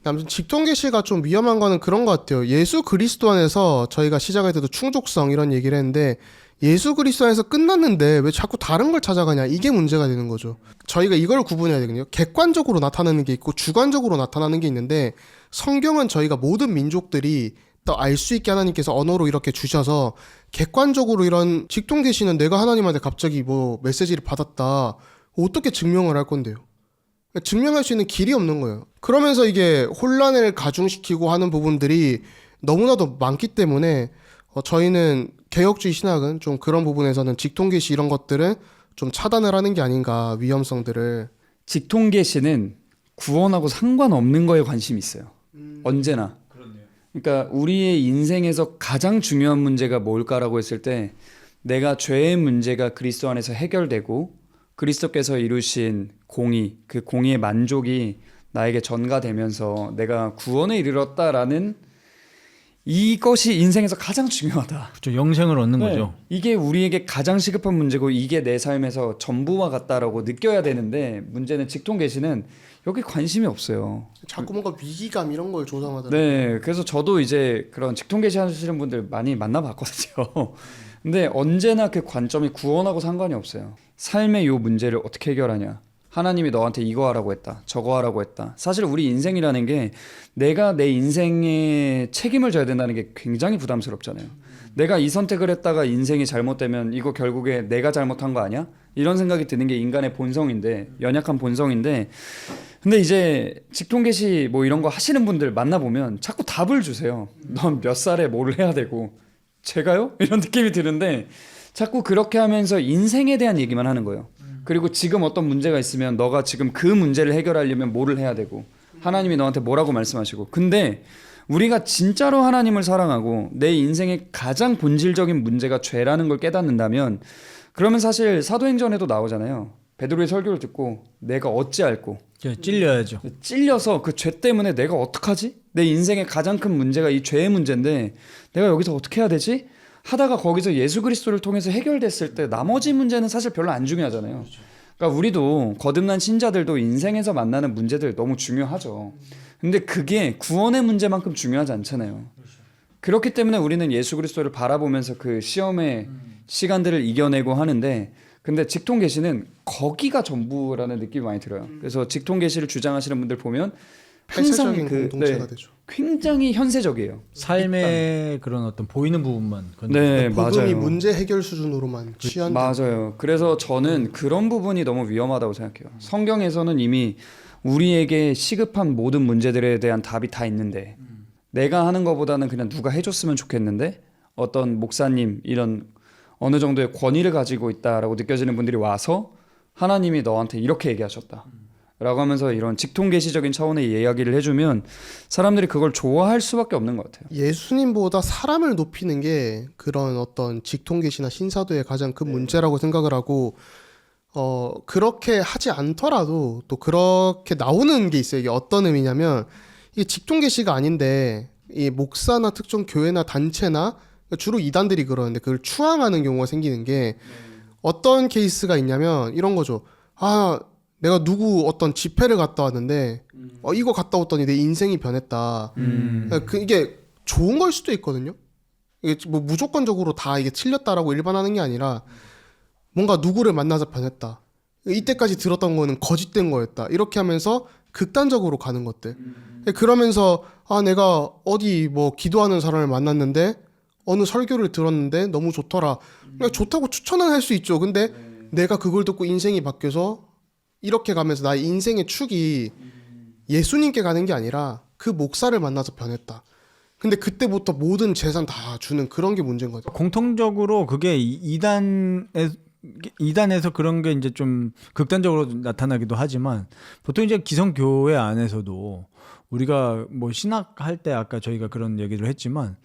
아무튼 직통계시가 좀 위험한 거는 그런 것 같아요. 예수 그리스도 안에서 저희가 시작할 때도 충족성 이런 얘기를 했는데 예수 그리스도 안에서 끝났는데 왜 자꾸 다른 걸 찾아가냐 이게 문제가 되는 거죠. 저희가 이걸 구분해야 되거든요. 객관적으로 나타나는 게 있고 주관적으로 나타나는 게 있는데 성경은 저희가 모든 민족들이 또 알 수 있게 하나님께서 언어로 이렇게 주셔서 객관적으로 이런 직통계시는 내가 하나님한테 갑자기 뭐 메시지를 받았다 어떻게 증명을 할 건데요. 증명할 수 있는 길이 없는 거예요. 그러면서 이게 혼란을 가중시키고 하는 부분들이 너무나도 많기 때문에 저희는 개혁주의 신학은 좀 그런 부분에서는 직통계시 이런 것들은 좀 차단을 하는 게 아닌가 위험성들을. 직통계시는 구원하고 상관없는 거에 관심이 있어요. 언제나. 그러니까 우리의 인생에서 가장 중요한 문제가 뭘까라고 했을 때 내가 죄의 문제가 그리스도 안에서 해결되고 그리스도께서 이루신 공의, 그 공의의 만족이 나에게 전가되면서 내가 구원에 이르렀다라는 이것이 인생에서 가장 중요하다. 그렇죠. 영생을 얻는 네. 거죠. 이게 우리에게 가장 시급한 문제고 이게 내 삶에서 전부와 같다라고 느껴야 되는데 문제는 직통계시는 여기 관심이 없어요. 자꾸 뭔가 위기감 이런 걸 조성하더라고요. 네, 그래서 저도 이제 그런 직통계시 하시는 분들 많이 만나봤거든요. 근데 언제나 그 관점이 구원하고 상관이 없어요. 삶의 요 문제를 어떻게 해결하냐. 하나님이 너한테 이거 하라고 했다. 저거 하라고 했다. 사실 우리 인생이라는 게 내가 내 인생에 책임을 져야 된다는 게 굉장히 부담스럽잖아요. 내가 이 선택을 했다가 인생이 잘못되면 이거 결국에 내가 잘못한 거 아니야? 이런 생각이 드는 게 인간의 본성인데 연약한 본성인데 근데 이제 직통계시 뭐 이런 거 하시는 분들 만나보면 자꾸 답을 주세요. 넌 몇 살에 뭘 해야 되고 제가요? 이런 느낌이 드는데 자꾸 그렇게 하면서 인생에 대한 얘기만 하는 거예요. 그리고 지금 어떤 문제가 있으면 너가 지금 그 문제를 해결하려면 뭐를 해야 되고 하나님이 너한테 뭐라고 말씀하시고. 근데 우리가 진짜로 하나님을 사랑하고 내 인생의 가장 본질적인 문제가 죄라는 걸 깨닫는다면, 그러면 사실 사도행전에도 나오잖아요. 베드로의 설교를 듣고 내가 어찌할꼬, 찔려야죠. 찔려서 그 죄 때문에 내가 어떡하지? 내 인생의 가장 큰 문제가 이 죄의 문제인데 내가 여기서 어떻게 해야 되지? 하다가 거기서 예수 그리스도를 통해서 해결됐을 때 나머지 문제는 사실 별로 안 중요하잖아요. 그러니까 우리도 거듭난 신자들도 인생에서 만나는 문제들 너무 중요하죠. 근데 그게 구원의 문제만큼 중요하지 않잖아요. 그렇기 때문에 우리는 예수 그리스도를 바라보면서 그 시험의 시간들을 이겨내고 하는데, 근데 직통 계시는 거기가 전부라는 느낌이 많이 들어요. 그래서 직통 계시를 주장하시는 분들 보면 항상 폐쇄적인 공동체가 되죠. 굉장히 현세적이에요. 삶의 그런 어떤 보이는 부분만 네, 복음이 맞아요. 문제 해결 수준으로만 취한다. 맞아요. 그래서 저는 그런 부분이 너무 위험하다고 생각해요. 성경에서는 이미 우리에게 시급한 모든 문제들에 대한 답이 다 있는데, 내가 하는 것보다는 그냥 누가 해줬으면 좋겠는데, 어떤 목사님 이런 어느 정도의 권위를 가지고 있다라고 느껴지는 분들이 와서 하나님이 너한테 이렇게 얘기하셨다 라고 하면서 이런 직통계시적인 차원의 이야기를 해주면 사람들이 그걸 좋아할 수밖에 없는 것 같아요. 예수님보다 사람을 높이는 게 그런 어떤 직통계시나 신사도의 가장 큰 문제라고 생각을 하고, 그렇게 하지 않더라도 또 그렇게 나오는 게 있어요. 이게 어떤 의미냐면, 이게 직통계시가 아닌데 이 목사나 특정 교회나 단체나 주로 이단들이 그러는데 그걸 추앙하는 경우가 생기는 게, 어떤 케이스가 있냐면 이런 거죠. 아, 내가 누구 어떤 집회를 갔다 왔는데 이거 갔다 왔더니 내 인생이 변했다. 이게 좋은 걸 수도 있거든요. 이게 뭐 무조건적으로 다 이게 틀렸다라고 일반하는 게 아니라, 뭔가 누구를 만나서 변했다, 이때까지 들었던 거는 거짓된 거였다, 이렇게 하면서 극단적으로 가는 것들. 그러면서 아, 내가 어디 뭐 기도하는 사람을 만났는데 어느 설교를 들었는데 너무 좋더라. 그냥 좋다고 추천은 할 수 있죠. 근데 내가 그걸 듣고 인생이 바뀌어서 이렇게 가면서 나의 인생의 축이 예수님께 가는 게 아니라 그 목사를 만나서 변했다. 근데 그때부터 모든 재산 다 주는 그런 게 문제인 거죠. 공통적으로 그게 이단에서 그런 게 이제 좀 극단적으로 나타나기도 하지만, 보통 이제 기성교회 안에서도 우리가 뭐 신학할 때 아까 저희가 그런 얘기를 했지만,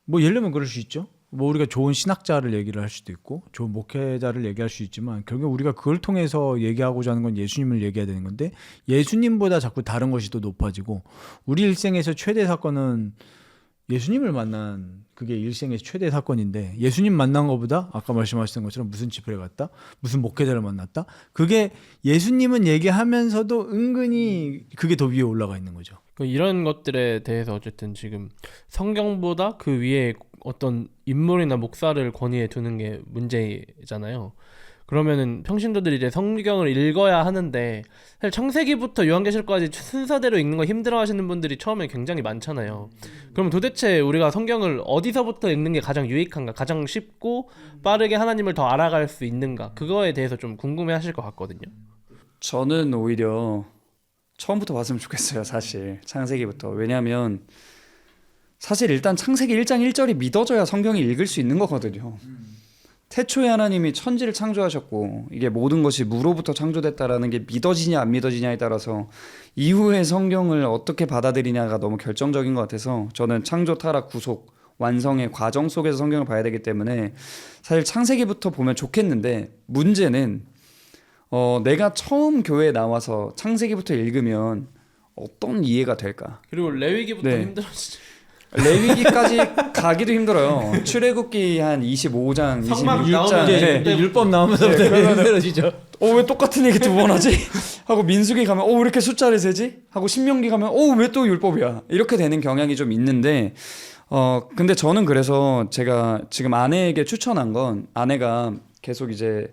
뭐 예를 들면 그럴 수 있죠. 뭐 우리가 좋은 신학자를 얘기를 할 수도 있고 좋은 목회자를 얘기할 수 있지만, 결국 우리가 그걸 통해서 얘기하고자 하는 건 예수님을 얘기해야 되는 건데, 예수님보다 자꾸 다른 것이 더 높아지고, 우리 일생에서 최대 사건은 예수님을 만난, 그게 일생의 최대 사건인데, 예수님 만난 것보다 아까 말씀하셨던 것처럼 무슨 집회를 갔다, 무슨 목회자를 만났다, 그게 예수님은 얘기하면서도 은근히 그게 더 위에 올라가 있는 거죠. 이런 것들에 대해서 어쨌든 지금 성경보다 그 위에 어떤 인물이나 목사를 권위에 두는 게 문제잖아요. 그러면은 평신도들이 이제 성경을 읽어야 하는데, 사실 창세기부터 요한계시록까지 순서대로 읽는 거 힘들어하시는 분들이 처음에 굉장히 많잖아요. 그럼 도대체 우리가 성경을 어디서부터 읽는 게 가장 유익한가, 가장 쉽고 빠르게 하나님을 더 알아갈 수 있는가, 그거에 대해서 좀 궁금해하실 것 같거든요. 저는 오히려 처음부터 봤으면 좋겠어요. 사실 창세기부터. 왜냐하면 사실 일단 창세기 1장 1절이 믿어져야 성경이 읽을 수 있는 거거든요. 태초에 하나님이 천지를 창조하셨고 이게 모든 것이 무로부터 창조됐다라는 게 믿어지냐 안 믿어지냐에 따라서 이후의 성경을 어떻게 받아들이냐가 너무 결정적인 것 같아서, 저는 창조, 타락, 구속, 완성의 과정 속에서 성경을 봐야 되기 때문에 사실 창세기부터 보면 좋겠는데, 문제는 내가 처음 교회에 나와서 창세기부터 읽으면 어떤 이해가 될까? 그리고 레위기부터 네. 힘들어지죠. 레위기까지 가기도 힘들어요. 출애굽기 한 25장, 성막 26장. 나오면 이제 네. 율법 나오면서부터 네, 그러면은- 힘들어지죠. 왜 똑같은 얘기 두 번 하지? 하고 민수기 가면 왜 이렇게 숫자를 세지? 하고 신명기 가면 왜 또 율법이야? 이렇게 되는 경향이 좀 있는데, 근데 저는 그래서 제가 지금 아내에게 추천한 건, 아내가 계속 이제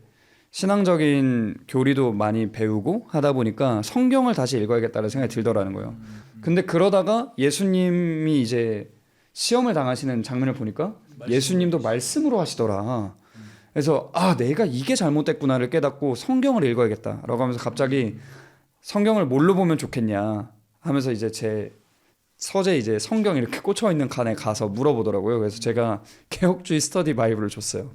신앙적인 교리도 많이 배우고 하다 보니까 성경을 다시 읽어야겠다는 생각이 들더라는 거예요. 근데 그러다가 예수님이 이제 시험을 당하시는 장면을 보니까 예수님도 말씀으로 하시더라. 그래서 내가 이게 잘못됐구나를 깨닫고 성경을 읽어야겠다라고 하면서 갑자기 성경을 뭘로 보면 좋겠냐 하면서 이제 제 서재 이제 성경 이렇게 꽂혀 있는 칸에 가서 물어보더라고요. 그래서 제가 개혁주의 스터디 바이블을 줬어요.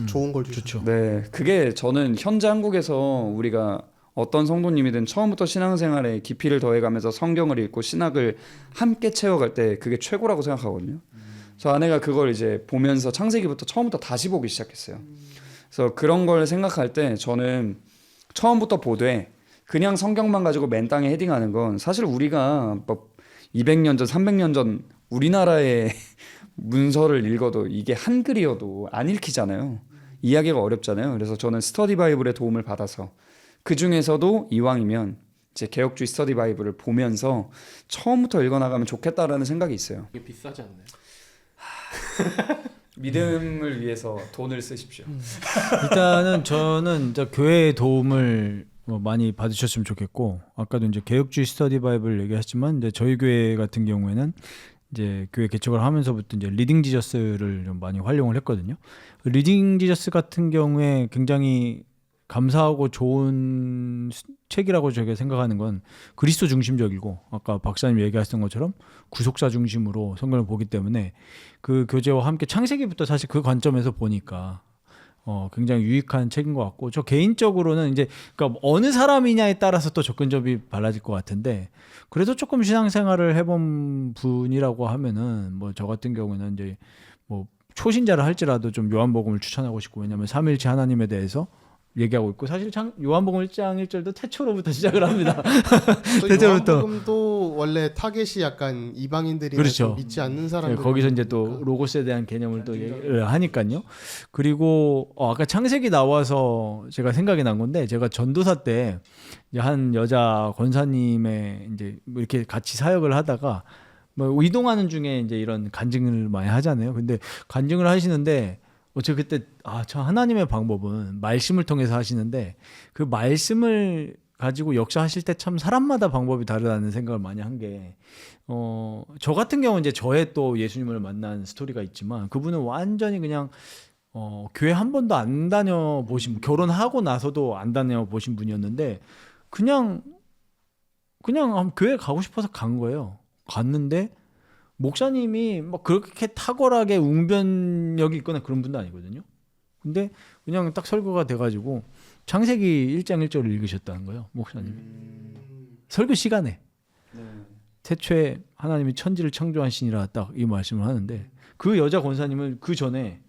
좋은 걸 주죠. 좋죠. 네, 그게 저는 현재 한국에서 우리가 어떤 성도님이든 처음부터 신앙생활에 깊이를 더해가면서 성경을 읽고 신학을 함께 채워갈 때 그게 최고라고 생각하거든요. 저 아내가 그걸 이제 보면서 창세기부터 처음부터 다시 보기 시작했어요. 그래서 그런 걸 생각할 때 저는 처음부터 보되 그냥 성경만 가지고 맨 땅에 헤딩하는 건 사실 우리가 뭐 200년 전, 300년 전 우리나라의 문서를 읽어도 이게 한글이어도 안 읽히잖아요. 이야기가 어렵잖아요. 그래서 저는 스터디 바이블의 도움을 받아서 그 중에서도 이왕이면 이제 개혁주의 스터디 바이블을 보면서 처음부터 읽어나가면 좋겠다라는 생각이 있어요. 이게 비싸지 않나요? 믿음을 위해서 돈을 쓰십시오. 일단은 저는 이제 교회의 도움을 뭐 많이 받으셨으면 좋겠고, 아까도 이제 개혁주의 스터디 바이블 얘기했지만 이제 저희 교회 같은 경우에는 이제 교회 개척을 하면서부터 이제 리딩 지저스를 좀 많이 활용을 했거든요. 리딩 지저스 같은 경우에 굉장히 감사하고 좋은 책이라고 제가 생각하는 건 그리스도 중심적이고, 아까 박사님 얘기하셨던 것처럼 구속사 중심으로 성경을 보기 때문에 그 교재와 함께 창세기부터 사실 그 관점에서 보니까 굉장히 유익한 책인 것 같고, 저 개인적으로는 이제 그러니까 어느 사람이냐에 따라서 또 접근점이 달라질 것 같은데, 그래도 조금 신앙생활을 해본 분이라고 하면은 뭐 저 같은 경우는 이제 뭐 초신자를 할지라도 좀 요한복음을 추천하고 싶고, 왜냐하면 삼일체 하나님에 대해서 얘기하고 있고, 사실 요한복음 1장 1절도 태초로부터 시작을 합니다. 태초로부터. 요한복음도 원래 타겟이 약간 이방인들이 그렇죠. 믿지 않는 사람들. 거기서 이제 또 로고스에 대한 개념을 또 얘기를 하니까요. 그리고 아까 창세기 나와서 제가 생각이 난 건데, 제가 전도사 때 이제 한 여자 권사님의 이제 뭐 이렇게 같이 사역을 하다가 뭐 이동하는 중에 이제 이런 간증을 많이 하잖아요. 근데 간증을 하시는데 저 그때 저 하나님의 방법은 말씀을 통해서 하시는데, 그 말씀을 가지고 역사하실 때 참 사람마다 방법이 다르다는 생각을 많이 한 게, 저 같은 경우는 이제 저의 또 예수님을 만난 스토리가 있지만, 그분은 완전히 그냥 교회 한 번도 안 다녀보신, 결혼하고 나서도 안 다녀보신 분이었는데 그냥 교회 가고 싶어서 간 거예요. 갔는데 목사님이 막 그렇게 탁월하게 웅변력이 있거나 그런 분도 아니거든요. 근데 그냥 딱 설교가 돼가지고 창세기 1장 1절을 읽으셨다는 거예요, 목사님이. 설교 시간에. 태초에 하나님이 천지를 창조하시니라 딱 이 말씀을 하는데, 그 여자 권사님은 그 전에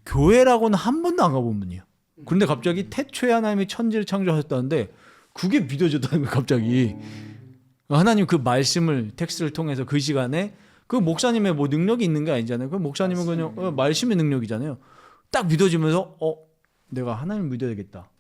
교회라고는 한 번도 안 가본 분이에요. 그런데 갑자기 태초에 하나님이 천지를 창조하셨다는데 그게 믿어졌다는 거예요, 갑자기. 하나님 그 말씀을 텍스트를 통해서 그 시간에, 그 목사님의 뭐 능력이 있는 게 아니잖아요. 그 목사님은 그냥 말씀의 능력이잖아요. 딱 믿어지면서 내가 하나님을 믿어야 되겠다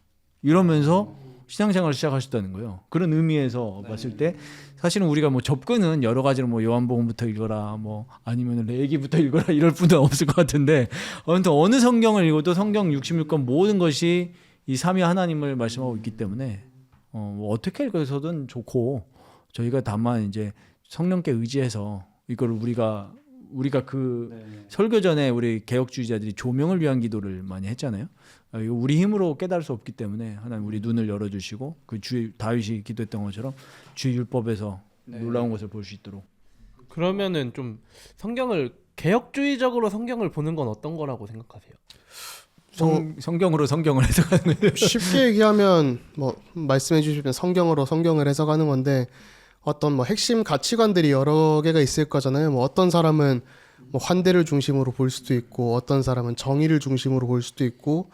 이러면서 신앙생활을 시작하셨다는 거예요. 그런 의미에서 봤을 때 사실은 우리가 뭐 접근은 여러 가지로 뭐 요한복음부터 읽어라, 뭐 아니면 레위기부터 읽어라 이럴 분은 없을 것 같은데, 아무튼 어느 성경을 읽어도 성경 66권 모든 것이 이 삼위 하나님을 말씀하고 있기 때문에 뭐 어떻게 읽어서든 좋고, 저희가 다만 이제 성령께 의지해서 이걸 우리가 그 설교 전에 우리 개혁주의자들이 조명을 위한 기도를 많이 했잖아요. 이거 우리 힘으로 깨달을 수 없기 때문에 하나님 우리 눈을 열어주시고, 그 주의 다윗이 기도했던 것처럼 주의 율법에서 놀라운 것을 볼 수 있도록. 그러면은 좀 성경을 개혁주의적으로 성경을 보는 건 어떤 거라고 생각하세요? 성경으로 성경을 해석하는 거예요. 쉽게 얘기하면 뭐 말씀해 주시면 성경으로 성경을 해석하는 건데, 어떤 뭐 핵심 가치관들이 여러 개가 있을 거잖아요. 뭐 어떤 사람은 뭐 환대를 중심으로 볼 수도 있고, 어떤 사람은 정의를 중심으로 볼 수도 있고,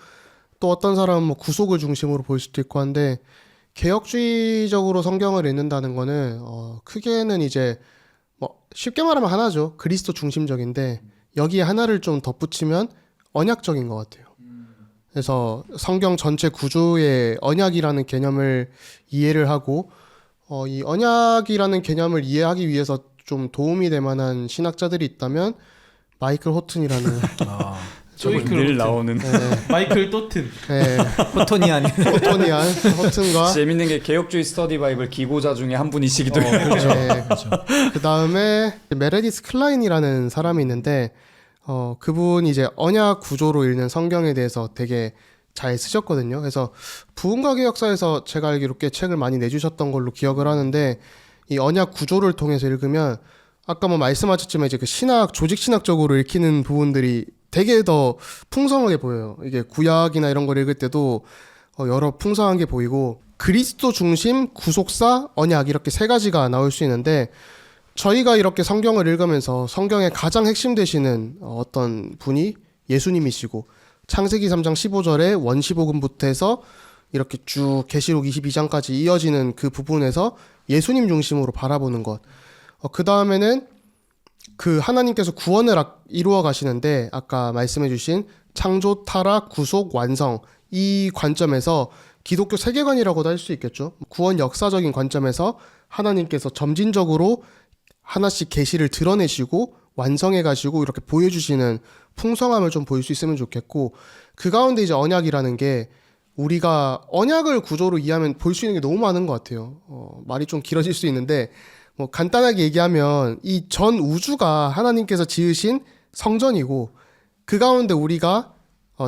또 어떤 사람은 뭐 구속을 중심으로 볼 수도 있고 한데, 개혁주의적으로 성경을 읽는다는 거는 크게는 이제 뭐 쉽게 말하면 하나죠. 그리스도 중심적인데 여기에 하나를 좀 덧붙이면 언약적인 것 같아요. 그래서 성경 전체 구조의 언약이라는 개념을 이해를 하고, 이 언약이라는 개념을 이해하기 위해서 좀 도움이 될 만한 신학자들이 있다면 마이클 호튼이라는 늘 나오는 마이클 토튼. 포토니안. 호튼이한 호튼과 재밌는 게 개혁주의 스터디 바이블 기고자 중에 한 분이시기도 해요. 그렇죠. 그 다음에 메레디스 클라인이라는 사람이 있는데, 그분이 이제 언약 구조로 읽는 성경에 대해서 되게 잘 쓰셨거든요. 그래서 부흥과 개혁사에서 제가 알기로 꽤 책을 많이 내주셨던 걸로 기억을 하는데, 이 언약 구조를 통해서 읽으면 아까 뭐 말씀하셨지만 이제 그 신학, 조직 신학적으로 읽히는 부분들이 되게 더 풍성하게 보여요. 이게 구약이나 이런 걸 읽을 때도 여러 풍성한 게 보이고, 그리스도 중심, 구속사, 언약 이렇게 세 가지가 나올 수 있는데 저희가 이렇게 성경을 읽으면서 성경의 가장 핵심 되시는 어떤 분이 예수님이시고 창세기 3장 15절에 원시복음부터 해서 이렇게 쭉 계시록 22장까지 이어지는 그 부분에서 예수님 중심으로 바라보는 것. 그 다음에는 그 하나님께서 구원을 이루어 가시는데 아까 말씀해 주신 창조, 타락, 구속, 완성 이 관점에서 기독교 세계관이라고도 할 수 있겠죠. 구원 역사적인 관점에서 하나님께서 점진적으로 하나씩 계시를 드러내시고 완성해 가시고 이렇게 보여주시는 풍성함을 좀 보일 수 있으면 좋겠고 그 가운데 이제 언약이라는 게 우리가 언약을 구조로 이해하면 볼 수 있는 게 너무 많은 것 같아요. 말이 좀 길어질 수 있는데 뭐 간단하게 얘기하면 이 전 우주가 하나님께서 지으신 성전이고 그 가운데 우리가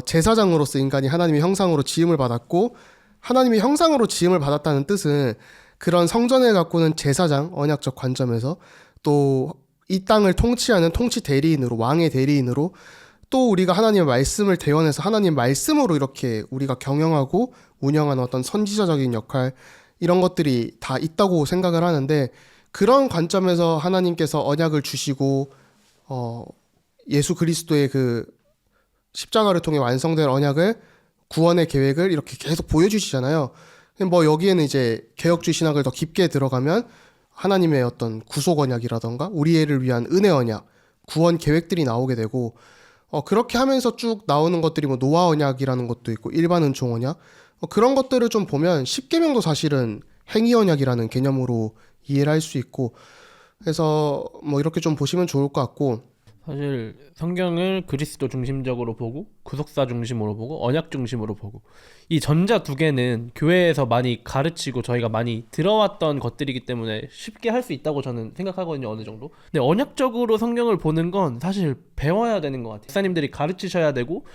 제사장으로서 인간이 하나님의 형상으로 지음을 받았고 하나님의 형상으로 지음을 받았다는 뜻은 그런 성전을 갖고는 제사장 언약적 관점에서 또 이 땅을 통치하는 통치 대리인으로 왕의 대리인으로 또 우리가 하나님의 말씀을 대원해서 하나님 말씀으로 이렇게 우리가 경영하고 운영하는 어떤 선지자적인 역할 이런 것들이 다 있다고 생각을 하는데 그런 관점에서 하나님께서 언약을 주시고 예수 그리스도의 그 십자가를 통해 완성된 언약을 구원의 계획을 이렇게 계속 보여주시잖아요. 뭐 여기에는 이제 개혁주의 신학을 더 깊게 들어가면 하나님의 어떤 구속 언약이라던가 우리를 위한 은혜 언약, 구원 계획들이 나오게 되고 그렇게 하면서 쭉 나오는 것들이 뭐 노아 언약이라는 것도 있고 일반 은총 언약 그런 것들을 좀 보면 십계명도 사실은 행위 언약이라는 개념으로 이해를 할 수 있고 그래서 뭐 이렇게 좀 보시면 좋을 것 같고 사실 성경을 그리스도 중심적으로 보고 구속사 중심으로 보고 언약 중심으로 보고 이 전자 두 개는 교회에서 많이 가르치고 저희가 많이 들어왔던 것들이기 때문에 쉽게 할 수 있다고 저는 생각하거든요. 어느 정도. 근데 언약적으로 성경을 보는 건 사실 배워야 되는 것 같아요. 목사님들이 가르치셔야 되고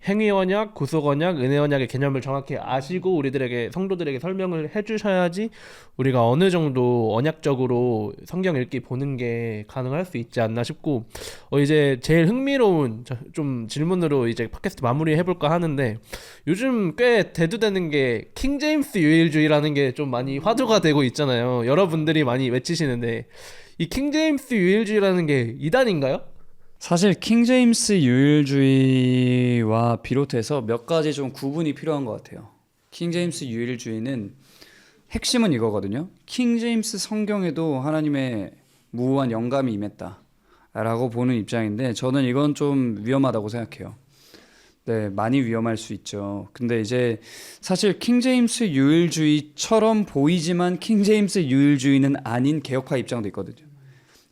행위 언약, 구속 언약, 은혜 언약의 개념을 정확히 아시고 우리들에게 성도들에게 설명을 해주셔야지 우리가 어느 정도 언약적으로 성경 읽기 보는 게 가능할 수 있지 않나 싶고 이제 제일 흥미로운 좀 질문으로 이제 팟캐스트 마무리 해볼까 하는데 요즘 꽤 대두되는 게 킹제임스 유일주의라는 게 좀 많이 화두가 되고 있잖아요. 여러분들이 많이 외치시는데 이 킹제임스 유일주의라는 게 이단인가요? 사실 킹제임스 유일주의와 비롯해서 몇 가지 좀 구분이 필요한 것 같아요. 킹제임스 유일주의는 핵심은 이거거든요. 킹제임스 성경에도 하나님의 무한 영감이 임했다라고 보는 입장인데 저는 이건 좀 위험하다고 생각해요. 네, 많이 위험할 수 있죠. 근데 이제 사실 킹제임스 유일주의처럼 보이지만 킹제임스 유일주의는 아닌 개혁파 입장도 있거든요.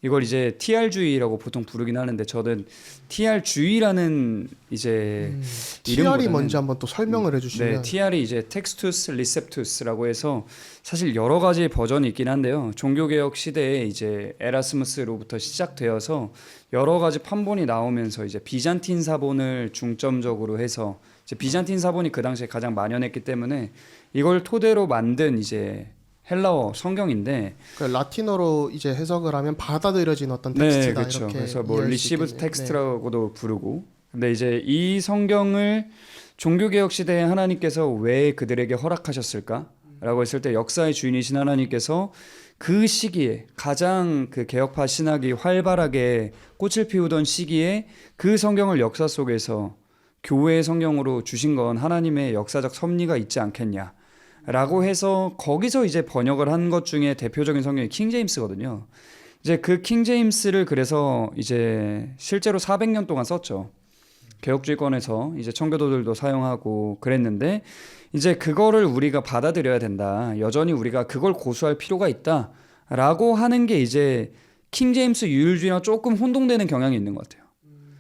이걸 이제 TR주의라고 보통 부르긴 하는데 저는 TR주의라는 이제 TR이 뭔지 한번 또 설명을 해주시면 네, TR이 이제 Textus Receptus라고 해서 사실 여러 가지 버전이 있긴 한데요. 종교개혁 시대에 이제 에라스무스로부터 시작되어서 여러 가지 판본이 나오면서 이제 비잔틴 사본을 중점적으로 해서 이제 비잔틴 사본이 그 당시에 가장 만연했기 때문에 이걸 토대로 만든 이제 헬라어 성경인데 그 라틴어로 이제 해석을 하면 받아들여진 어떤 텍스트다 네, 그렇죠. 이렇게 그래서 뭐 이해할 수 리시브 있겠네요. 텍스트라고도 부르고 근데 이제 이 성경을 종교개혁 시대에 하나님께서 왜 그들에게 허락하셨을까라고 했을 때 역사의 주인이신 하나님께서 그 시기에 가장 그 개혁파 신학이 활발하게 꽃을 피우던 시기에 그 성경을 역사 속에서 교회의 성경으로 주신 건 하나님의 역사적 섭리가 있지 않겠냐 라고 해서 거기서 이제 번역을 한 것 중에 대표적인 성경이 킹제임스거든요. 이제 그 킹제임스를 그래서 이제 실제로 400년 동안 썼죠. 개혁주의권에서 이제 청교도들도 사용하고 그랬는데 이제 그거를 우리가 받아들여야 된다. 여전히 우리가 그걸 고수할 필요가 있다라고 하는 게 이제 킹제임스 유일주의랑 조금 혼동되는 경향이 있는 것 같아요.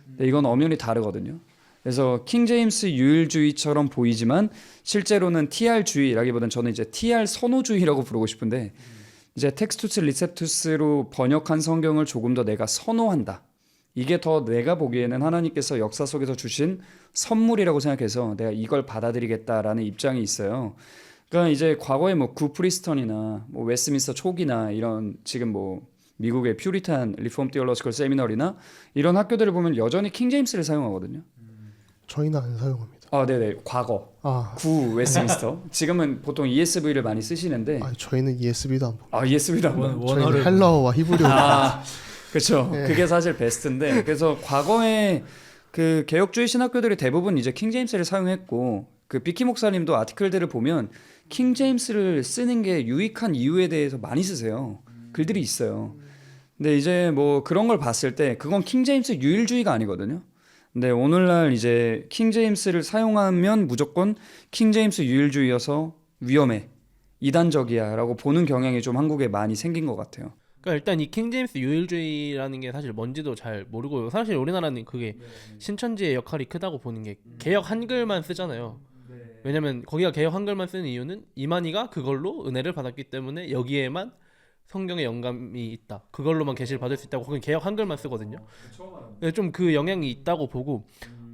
근데 이건 엄연히 다르거든요. 그래서 킹제임스 유일주의처럼 보이지만 실제로는 TR주의라기보다는 저는 이제 TR 선호주의라고 부르고 싶은데 이제 텍스투스 리셉투스로 번역한 성경을 조금 더 내가 선호한다. 이게 더 내가 보기에는 하나님께서 역사 속에서 주신 선물이라고 생각해서 내가 이걸 받아들이겠다라는 입장이 있어요. 그러니까 이제 과거에 뭐 구프리스턴이나 뭐 웨스트민스터 촉이나 이런 지금 뭐 미국의 퓨리탄 리폼 티올로지컬 세미너리나 이런 학교들을 보면 여전히 킹제임스를 사용하거든요. 저희는 안 사용합니다. 네네. 과거 아, 구 웨스트민스터. 지금은 보통 ESV를 많이 쓰시는데 저희는 ESB도 안 봅니다. ESV도 안 봐요. 저희는 원어를 헬라어와 히브리어. 그렇죠. 네. 그게 사실 베스트인데 그래서 과거에 그 개혁주의 신학교들이 대부분 이제 킹 제임스를 사용했고 그 비키 목사님도 아티클들을 보면 킹 제임스를 쓰는 게 유익한 이유에 대해서 많이 쓰세요. 글들이 있어요. 근데 이제 뭐 그런 걸 봤을 때 그건 킹 제임스 유일주의가 아니거든요. 근데 오늘날 이제 킹 제임스를 사용하면 무조건 킹 제임스 유일주의여서 위험해, 이단적이야라고 보는 경향이 좀 한국에 많이 생긴 것 같아요. 그러니까 일단 이 킹제임스 유일주의라는 게 사실 뭔지도 잘 모르고 사실 우리나라는 그게 신천지의 역할이 크다고 보는 게 개혁 한글만 쓰잖아요. 왜냐면 거기가 개혁 한글만 쓰는 이유는 이만희가 그걸로 은혜를 받았기 때문에 여기에만 성경의 영감이 있다. 그걸로만 계시를 받을 수 있다고 거긴 개혁 한글만 쓰거든요. 좀 그 영향이 있다고 보고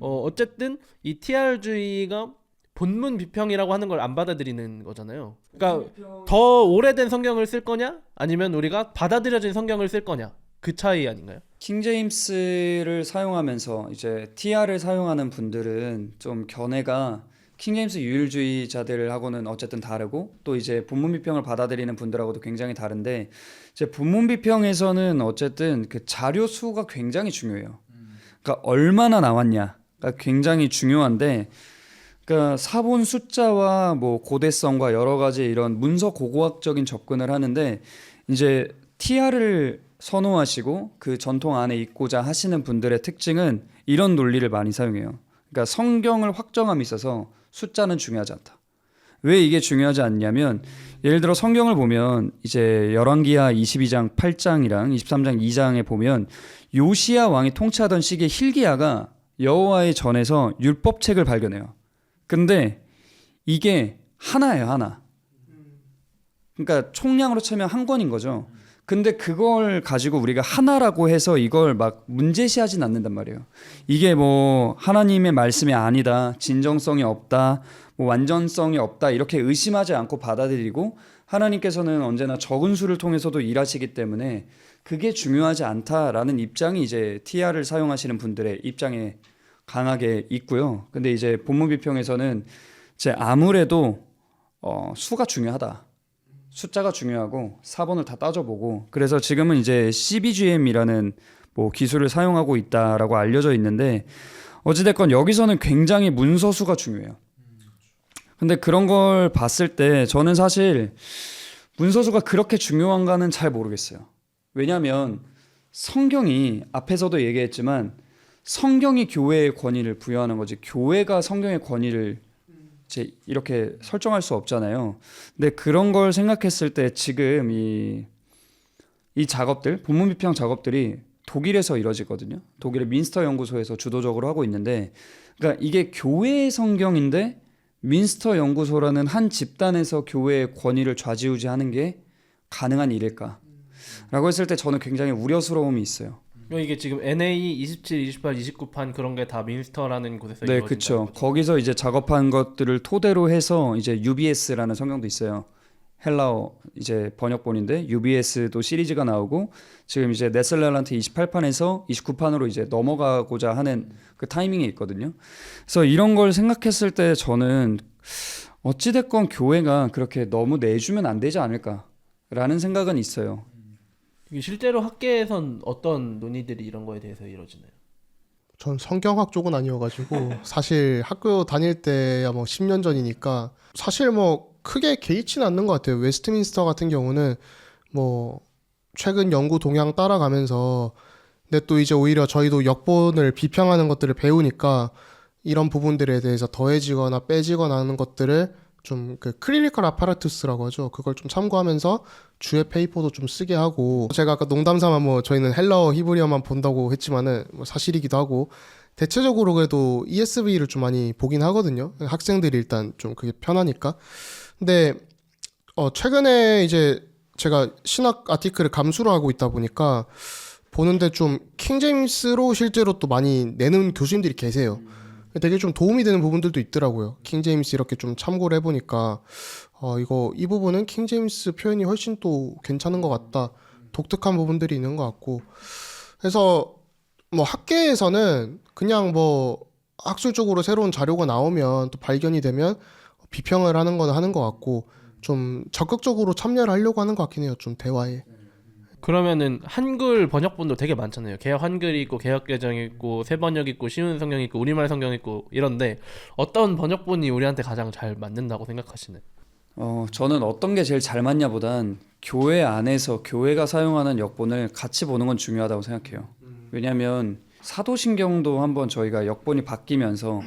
어쨌든 이 TR주의가 본문 비평이라고 하는 걸 안 받아들이는 거잖아요. 그러니까 더 오래된 성경을 쓸 거냐 아니면 우리가 받아들여진 성경을 쓸 거냐 그 차이 아닌가요? 킹 제임스를 사용하면서 이제 TR을 사용하는 분들은 좀 견해가 킹 제임스 유일주의자들하고는 어쨌든 다르고 또 이제 본문 비평을 받아들이는 분들하고도 굉장히 다른데 이제 본문 비평에서는 어쨌든 그 자료 수가 굉장히 중요해요. 그러니까 얼마나 나왔냐가 굉장히 중요한데 그러니까 사본 숫자와 뭐 고대성과 여러 가지 이런 문서 고고학적인 접근을 하는데 이제 TR을 선호하시고 그 전통 안에 있고자 하시는 분들의 특징은 이런 논리를 많이 사용해요. 그러니까 성경을 확정함에 있어서 숫자는 중요하지 않다. 왜 이게 중요하지 않냐면 예를 들어 성경을 보면 이제 열왕기하 22장 8장이랑 23장 2장에 보면 요시야 왕이 통치하던 시기에 hil기야가 여호와의 전에서 율법책을 발견해요. 근데 이게 하나예요, 하나. 그러니까 총량으로 치면 한 권인 거죠. 근데 그걸 가지고 우리가 하나라고 해서 이걸 막 문제시하진 않는단 말이에요. 이게 뭐 하나님의 말씀이 아니다, 진정성이 없다, 뭐 완전성이 없다 이렇게 의심하지 않고 받아들이고 하나님께서는 언제나 적은 수를 통해서도 일하시기 때문에 그게 중요하지 않다라는 입장이 이제 TR을 사용하시는 분들의 입장에 강하게 있고요. 근데 이제 본문 비평에서는 이제 아무래도 수가 중요하다. 숫자가 중요하고 사본을 다 따져보고 그래서 지금은 이제 CBGM이라는 뭐 기술을 사용하고 있다라고 알려져 있는데 어찌됐건 여기서는 굉장히 문서수가 중요해요. 근데 그런 걸 봤을 때 저는 사실 문서수가 그렇게 중요한가는 잘 모르겠어요. 왜냐하면 성경이 앞에서도 얘기했지만 성경이 교회의 권위를 부여하는 거지 교회가 성경의 권위를 이제 이렇게 설정할 수 없잖아요. 근데 그런 걸 생각했을 때 지금 이 작업들 본문 비평 작업들이 독일에서 이루어지거든요. 독일의 민스터 연구소에서 주도적으로 하고 있는데 그러니까 이게 교회의 성경인데 민스터 연구소라는 한 집단에서 교회의 권위를 좌지우지하는 게 가능한 일일까? 라고 했을 때 저는 굉장히 우려스러움이 있어요. 이게 지금 NA 27, 28, 29판 그런 게 다 민스터라는 곳에서 네, 이루어진다는 그렇죠. 거죠. 거기서 이제 작업한 것들을 토대로 해서 이제 UBS라는 성경도 있어요. 헬라어 이제 번역본인데 UBS도 시리즈가 나오고 지금 이제 네슬랄란트 28판에서 29판으로 이제 넘어가고자 하는 그 타이밍이 있거든요. 그래서 이런 걸 생각했을 때 저는 어찌됐건 교회가 그렇게 너무 내주면 안 되지 않을까라는 생각은 있어요. 이게 실제로 학계에선 어떤 논의들이 이런 거에 대해서 이루어지나요? 전 성경학 쪽은 아니어가지고 사실 학교 다닐 때야 뭐 10년 전이니까 사실 뭐 크게 개의치는 않는 것 같아요. 웨스트민스터 같은 경우는 뭐 최근 연구 동향 따라가면서 근데 또 이제 오히려 저희도 역본을 비평하는 것들을 배우니까 이런 부분들에 대해서 더해지거나 빼지거나 하는 것들을 좀 그 클리니컬 아파라투스라고 하죠. 그걸 좀 참고하면서 주의 페이퍼도 좀 쓰게 하고 제가 아까 농담삼아 뭐 저희는 헬라어 히브리어만 본다고 했지만은 뭐 사실이기도 하고 대체적으로 그래도 ESV를 좀 많이 보긴 하거든요. 학생들이 일단 좀 그게 편하니까. 근데 최근에 이제 제가 신학 아티클을 감수를 하고 있다 보니까 보는데 좀 킹제임스로 실제로 또 많이 내는 교수님들이 계세요. 되게 좀 도움이 되는 부분들도 있더라고요. 킹제임스 이렇게 좀 참고를 해보니까 이 부분은 킹제임스 표현이 훨씬 또 괜찮은 것 같다. 독특한 부분들이 있는 것 같고. 그래서 뭐 학계에서는 그냥 뭐 학술적으로 새로운 자료가 나오면 또 발견이 되면 비평을 하는 건 하는 것 같고 좀 적극적으로 참여를 하려고 하는 것 같긴 해요. 좀 대화에. 그러면은 한글 번역본도 되게 많잖아요. 개역 한글이 있고 개역 개정이 있고 새번역 있고 쉬운 성경이 있고 우리말 성경 있고 이런데 어떤 번역본이 우리한테 가장 잘 맞는다고 생각하시나요? 저는 어떤 게 제일 잘 맞냐보단 교회 안에서 교회가 사용하는 역본을 같이 보는 건 중요하다고 생각해요. 왜냐하면 사도신경도 한번 저희가 역본이 바뀌면서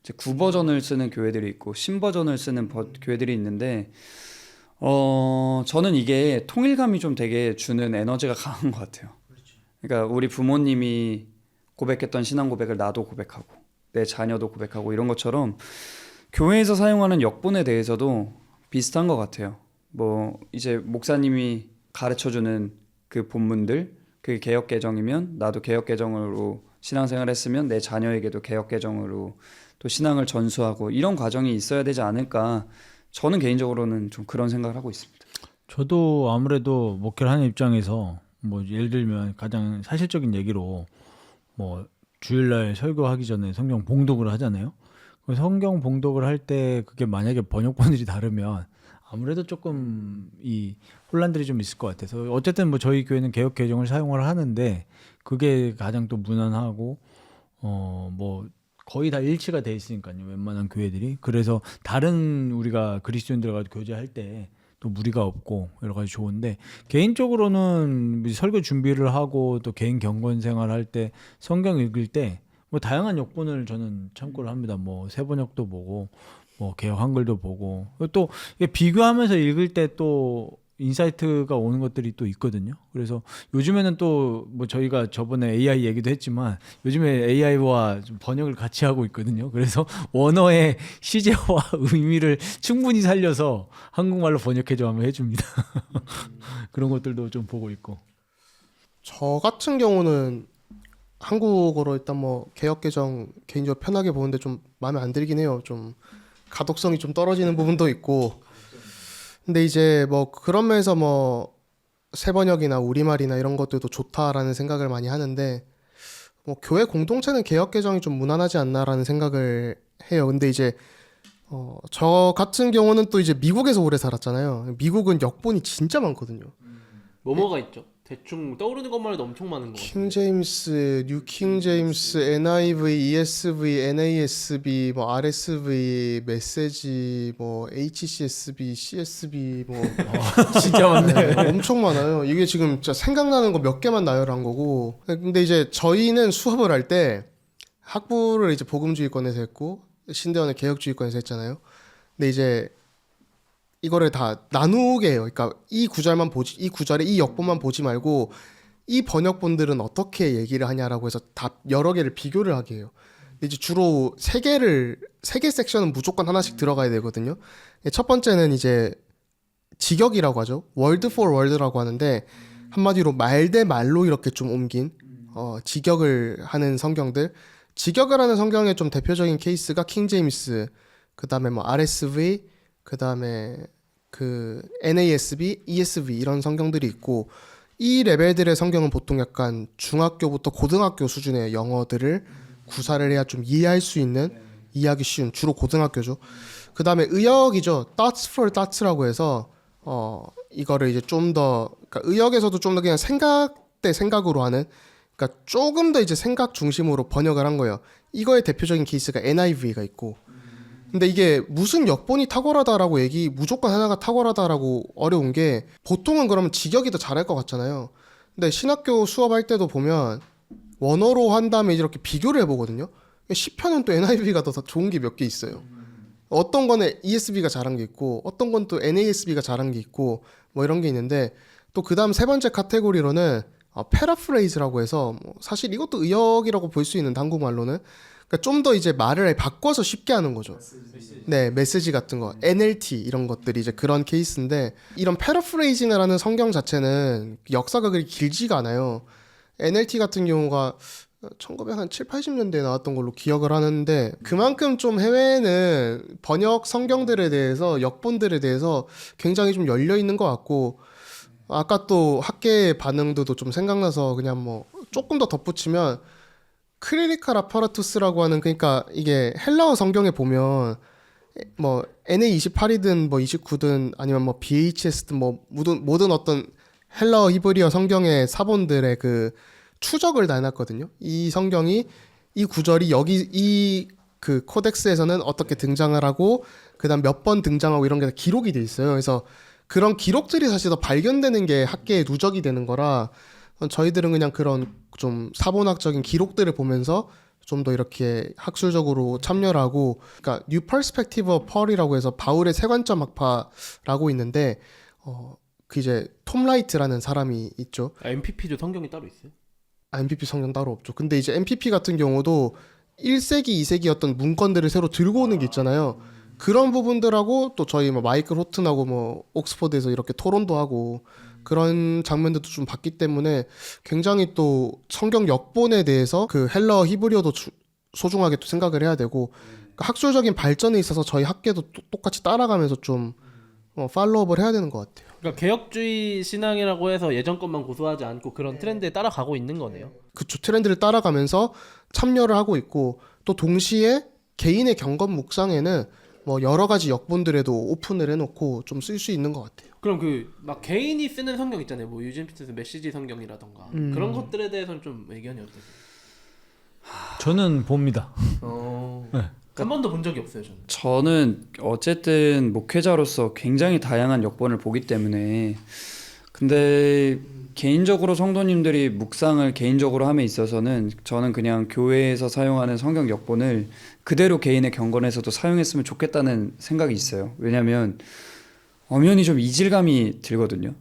이제 구버전을 쓰는 교회들이 있고 신버전을 쓰는 교회들이 있는데 저는 이게 통일감이 좀 되게 주는 에너지가 강한 것 같아요. 그러니까 우리 부모님이 고백했던 신앙 고백을 나도 고백하고 내 자녀도 고백하고 이런 것처럼 교회에서 사용하는 역본에 대해서도 비슷한 것 같아요. 뭐 이제 목사님이 가르쳐주는 그 본문들, 그게 개역 개정이면 나도 개역 개정으로 신앙생활 했으면 내 자녀에게도 개역 개정으로 또 신앙을 전수하고 이런 과정이 있어야 되지 않을까. 저는 개인적으로는 좀 그런 생각을 하고 있습니다. 저도 아무래도 목회를 하는 입장에서 뭐 예를 들면 가장 사실적인 얘기로 뭐 주일날 설교하기 전에 성경 봉독을 하잖아요. 그 성경 봉독을 할 때 그게 만약에 번역본들이 다르면 아무래도 조금 이 혼란들이 좀 있을 것 같아서 어쨌든 뭐 저희 교회는 개역 개정을 사용을 하는데 그게 가장 또 무난하고 뭐 거의 다 일치가 돼 있으니까요. 웬만한 교회들이. 그래서 다른 우리가 그리스도인들과 교제할 때 또 무리가 없고 여러 가지 좋은데 개인적으로는 설교 준비를 하고 또 개인 경건 생활할 때 성경 읽을 때 뭐 다양한 역본을 저는 참고를 합니다. 뭐 세번역도 보고 뭐 개역 한글도 보고 또 이게 비교하면서 읽을 때 또 인사이트가 오는 것들이 또 있거든요. 그래서 요즘에는 또 뭐 저희가 저번에 AI 얘기도 했지만 요즘에 AI와 번역을 같이 하고 있거든요. 그래서 원어의 시제와 의미를 충분히 살려서 한국말로 번역해줘 하면 해줍니다. 그런 것들도 좀 보고 있고. 저 같은 경우는 한국어로 일단 뭐 개역 개정 개인적으로 편하게 보는데 좀 마음에 안 들긴 해요. 좀 가독성이 좀 떨어지는 부분도 있고. 근데 이제 뭐 그런 면에서 뭐 세번역이나 우리말이나 이런 것들도 좋다라는 생각을 많이 하는데 뭐 교회 공동체는 개역 개정이 좀 무난하지 않나라는 생각을 해요. 근데 이제 저 같은 경우는 또 이제 미국에서 오래 살았잖아요. 미국은 역본이 진짜 많거든요. 뭐가 있죠? 대충 떠오르는 것만 해도 엄청 많은 거 같아요. 킹 제임스, 뉴 킹 제임스, NIV, ESV, NASB, 뭐 RSV, 메시지, 뭐 HCSB, CSB 뭐 진짜 많네. 네, 엄청 많아요. 이게 지금 진짜 생각나는 거 몇 개만 나열한 거고. 근데 이제 저희는 수업을 할 때 학부를 이제 복음주의권에서 했고 신대원은 개혁주의권에서 했잖아요. 근데 이제 이거를 다 나누게 해요. 그러니까 이 구절만 보지, 이 구절에 이 역본만 보지 말고 이 번역본들은 어떻게 얘기를 하냐라고 해서 다 여러 개를 비교를 하게 해요. 근데 이제 주로 세 개 섹션은 무조건 하나씩 들어가야 되거든요. 첫 번째는 이제 직역이라고 하죠. 월드 포 월드라고 하는데 한마디로 말 대 말로 이렇게 좀 옮긴 직역을 하는 성경들. 직역을 하는 성경의 좀 대표적인 케이스가 킹 제임스, 그다음에 뭐 RSV, 그다음에 그 NASB, ESV 이런 성경들이 있고 이 레벨들의 성경은 보통 약간 중학교부터 고등학교 수준의 영어들을 구사를 해야 좀 이해할 수 있는 이해하기 쉬운 주로 고등학교죠. 그다음에 의역이죠. Thoughts for Thoughts라고 해서 이거를 이제 좀 더 그러니까 의역에서도 좀 더 그냥 생각 대 생각으로 하는 그러니까 조금 더 이제 생각 중심으로 번역을 한 거예요. 이거의 대표적인 케이스가 NIV가 있고 근데 이게 무슨 역본이 탁월하다라고 무조건 하나가 탁월하다라고 어려운 게 보통은 그러면 직역이 더 잘할 것 같잖아요. 근데 신학교 수업할 때도 보면 원어로 한 다음에 이렇게 비교를 해보거든요. 시편은 또 NIV가 더 좋은 게 몇 개 있어요. 어떤 거는 ESV가 잘한 게 있고 어떤 건 또 NASB가 잘한 게 있고 뭐 이런 게 있는데 또 그 다음 세 번째 카테고리로는 패러프레이즈라고 해서 뭐 사실 이것도 의역이라고 볼 수 있는데 한국말로는 그러니까 좀 더 이제 말을 바꿔서 쉽게 하는 거죠. 네, 메시지 같은 거, NLT 이런 것들이 이제 그런 케이스인데 이런 패러프레이징을 하는 성경 자체는 역사가 그리 길지가 않아요. NLT 같은 경우가 1970, 80년대에 나왔던 걸로 기억을 하는데 그만큼 좀 해외에는 번역 성경들에 대해서 역본들에 대해서 굉장히 좀 열려 있는 것 같고 아까 또 학계의 반응도 좀 생각나서 그냥 뭐 조금 더 덧붙이면 크리리칼 아파라투스라고 하는, 그러니까 이게 헬라어 성경에 보면 뭐 NA28이든 뭐 29든 아니면 뭐 BHS든 뭐 모든 어떤 헬라어 히브리어 성경의 사본들의 그 추적을 다 해놨거든요. 이 성경이 이 구절이 여기 이 그 코덱스에서는 어떻게 등장을 하고 그다음 몇 번 등장하고 이런 게 기록이 돼 있어요. 그래서 그런 기록들이 사실 더 발견되는 게 학계의 누적이 되는 거라 저희들은 그냥 그런 좀 사본학적인 기록들을 보면서 좀 더 이렇게 학술적으로 참여를 하고, 그러니까 New Perspective of Paul이라고 해서 바울의 세관점 학파라고 있는데 그 이제 톰 라이트라는 사람이 있죠. MPP도 성경이 따로 있어요? MPP 성경 따로 없죠. 근데 이제 MPP 같은 경우도 1세기, 2세기 어떤 문건들을 새로 들고 오는 게 있잖아요. 그런 부분들하고 또 저희 뭐 마이클 호튼하고 뭐 옥스퍼드에서 이렇게 토론도 하고 그런 장면들도 좀 봤기 때문에 굉장히 또 성경 역본에 대해서 그 헬라어 히브리어도 소중하게 또 생각을 해야 되고, 그러니까 학술적인 발전에 있어서 저희 학계도 똑같이 따라가면서 좀 팔로우업을 해야 되는 것 같아요. 그러니까 개혁주의 신앙이라고 해서 예전 것만 고수하지 않고 그런 트렌드에 따라가고 있는 거네요. 그쵸. 트렌드를 따라가면서 참여를 하고 있고, 또 동시에 개인의 경건 묵상에는 뭐 여러 가지 역본들에도 오픈을 해놓고 좀 쓸 수 있는 것 같아요. 그럼 그 막 개인이 쓰는 성경 있잖아요. 뭐 유진 피터스 메시지 성경이라던가 그런 것들에 대해서는 좀 의견이 어떠세요? 저는 봅니다. 네. 한 번도 본 적이 없어요, 저는. 저는 어쨌든 목회자로서 굉장히 다양한 역본을 보기 때문에, 근데 개인적으로 성도님들이 묵상을 개인적으로 함에 있어서는 저는 그냥 교회에서 사용하는 성경 역본을 그대로 개인의 경건에서도 사용했으면 좋겠다는 생각이 있어요. 왜냐하면 엄연히 좀 이질감이 들거든요.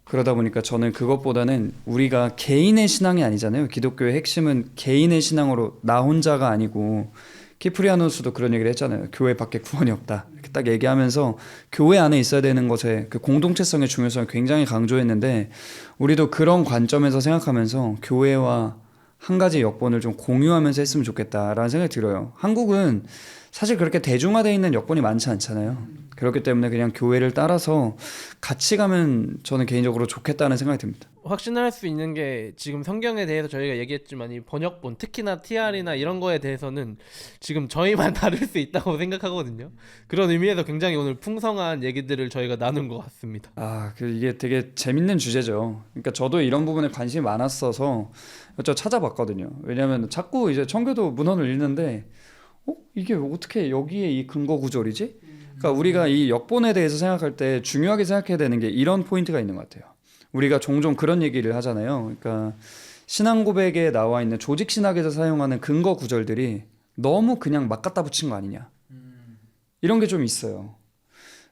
그러다 보니까 저는 그것보다는 우리가 개인의 신앙이 아니잖아요. 기독교의 핵심은 개인의 신앙으로 나 혼자가 아니고, 키프리아노스도 그런 얘기를 했잖아요. 교회 밖에 구원이 없다. 이렇게 딱 얘기하면서 교회 안에 있어야 되는 것의 그 공동체성의 중요성을 굉장히 강조했는데, 우리도 그런 관점에서 생각하면서 교회와 한 가지 역본을 좀 공유하면서 했으면 좋겠다라는 생각이 들어요. 한국은 사실 그렇게 대중화되어 있는 역본이 많지 않잖아요. 그렇기 때문에 그냥 교회를 따라서 같이 가면 저는 개인적으로 좋겠다는 생각이 듭니다. 확신할 수 있는 게 지금 성경에 대해서 저희가 얘기했지만 이 번역본 특히나 TR이나 이런 거에 대해서는 지금 저희만 다룰 수 있다고 생각하거든요. 그런 의미에서 굉장히 오늘 풍성한 얘기들을 저희가 나눈 것 같습니다. 이게 되게 재밌는 주제죠. 그러니까 저도 이런 부분에 관심이 많았어서 찾아봤거든요. 왜냐하면 자꾸 이제 청교도 문헌을 읽는데 이게 어떻게 여기에 이 근거 구절이지? 그러니까 우리가 이 역본에 대해서 생각할 때 중요하게 생각해야 되는 게 이런 포인트가 있는 것 같아요. 우리가 종종 그런 얘기를 하잖아요. 그러니까 신앙 고백에 나와 있는 조직 신학에서 사용하는 근거 구절들이 너무 그냥 막 갖다 붙인 거 아니냐. 이런 게 좀 있어요.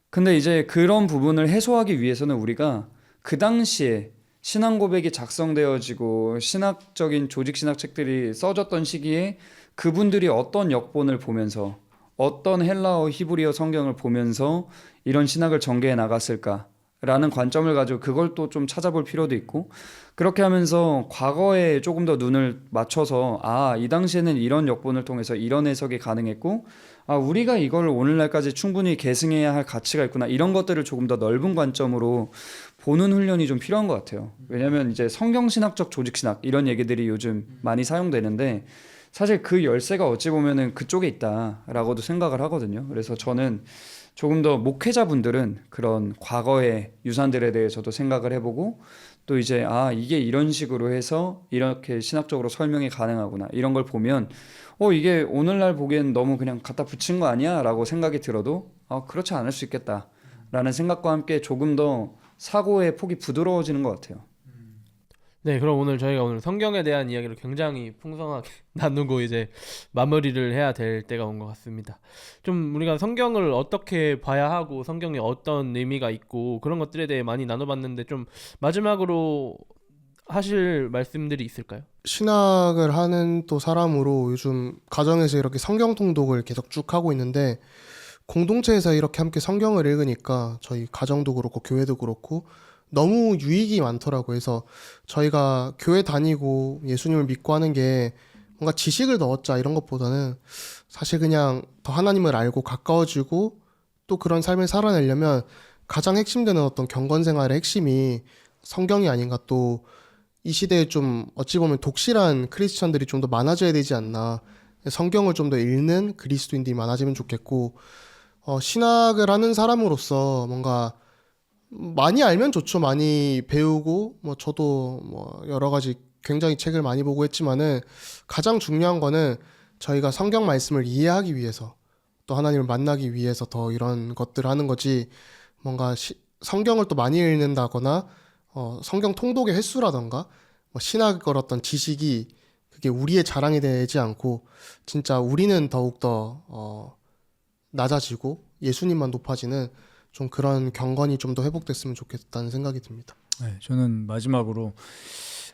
근데 이제 그런 부분을 해소하기 위해서는 우리가 그 당시에 신앙 고백이 작성되어지고 신학적인 조직 신학 책들이 써졌던 시기에 그분들이 어떤 역본을 보면서 어떤 헬라어 히브리어 성경을 보면서 이런 신학을 전개해 나갔을까라는 관점을 가지고 그걸 또 좀 찾아볼 필요도 있고, 그렇게 하면서 과거에 조금 더 눈을 맞춰서 이 당시에는 이런 역본을 통해서 이런 해석이 가능했고, 우리가 이걸 오늘날까지 충분히 계승해야 할 가치가 있구나, 이런 것들을 조금 더 넓은 관점으로 보는 훈련이 좀 필요한 것 같아요. 왜냐하면 이제 성경신학적 조직신학 이런 얘기들이 요즘 많이 사용되는데 사실 그 열쇠가 어찌 보면은 그쪽에 있다라고도 생각을 하거든요. 그래서 저는 조금 더 목회자분들은 그런 과거의 유산들에 대해서도 생각을 해보고, 또 이제 이게 이런 식으로 해서 이렇게 신학적으로 설명이 가능하구나, 이런 걸 보면 이게 오늘날 보기엔 너무 그냥 갖다 붙인 거 아니야? 라고 생각이 들어도 그렇지 않을 수 있겠다 라는 생각과 함께 조금 더 사고의 폭이 부드러워지는 것 같아요. 네, 그럼 오늘 저희가 오늘 성경에 대한 이야기를 굉장히 풍성하게 나누고 이제 마무리를 해야 될 때가 온 것 같습니다. 좀 우리가 성경을 어떻게 봐야 하고 성경에 어떤 의미가 있고 그런 것들에 대해 많이 나눠봤는데, 좀 마지막으로 하실 말씀들이 있을까요? 신학을 하는 또 사람으로 요즘 가정에서 이렇게 성경 통독을 계속 쭉 하고 있는데, 공동체에서 이렇게 함께 성경을 읽으니까 저희 가정도 그렇고 교회도 그렇고 너무 유익이 많더라고요. 그래서 저희가 교회 다니고 예수님을 믿고 하는 게 뭔가 지식을 더 얻자 이런 것보다는 사실 그냥 더 하나님을 알고 가까워지고 또 그런 삶을 살아내려면 가장 핵심되는 어떤 경건 생활의 핵심이 성경이 아닌가, 또 이 시대에 좀 어찌 보면 독실한 크리스천들이 좀 더 많아져야 되지 않나. 성경을 좀 더 읽는 그리스도인들이 많아지면 좋겠고, 신학을 하는 사람으로서 뭔가 많이 알면 좋죠. 많이 배우고, 뭐 저도 뭐 여러 가지 굉장히 책을 많이 보고 했지만은 가장 중요한 거는 저희가 성경 말씀을 이해하기 위해서 또 하나님을 만나기 위해서 더 이런 것들을 하는 거지, 뭔가 성경을 또 많이 읽는다거나 성경 통독의 횟수라던가 뭐 신학을 어떤 지식이 그게 우리의 자랑이 되지 않고 진짜 우리는 더욱더 낮아지고 예수님만 높아지는 좀 그런 경건이 좀 더 회복됐으면 좋겠다는 생각이 듭니다. 네, 저는 마지막으로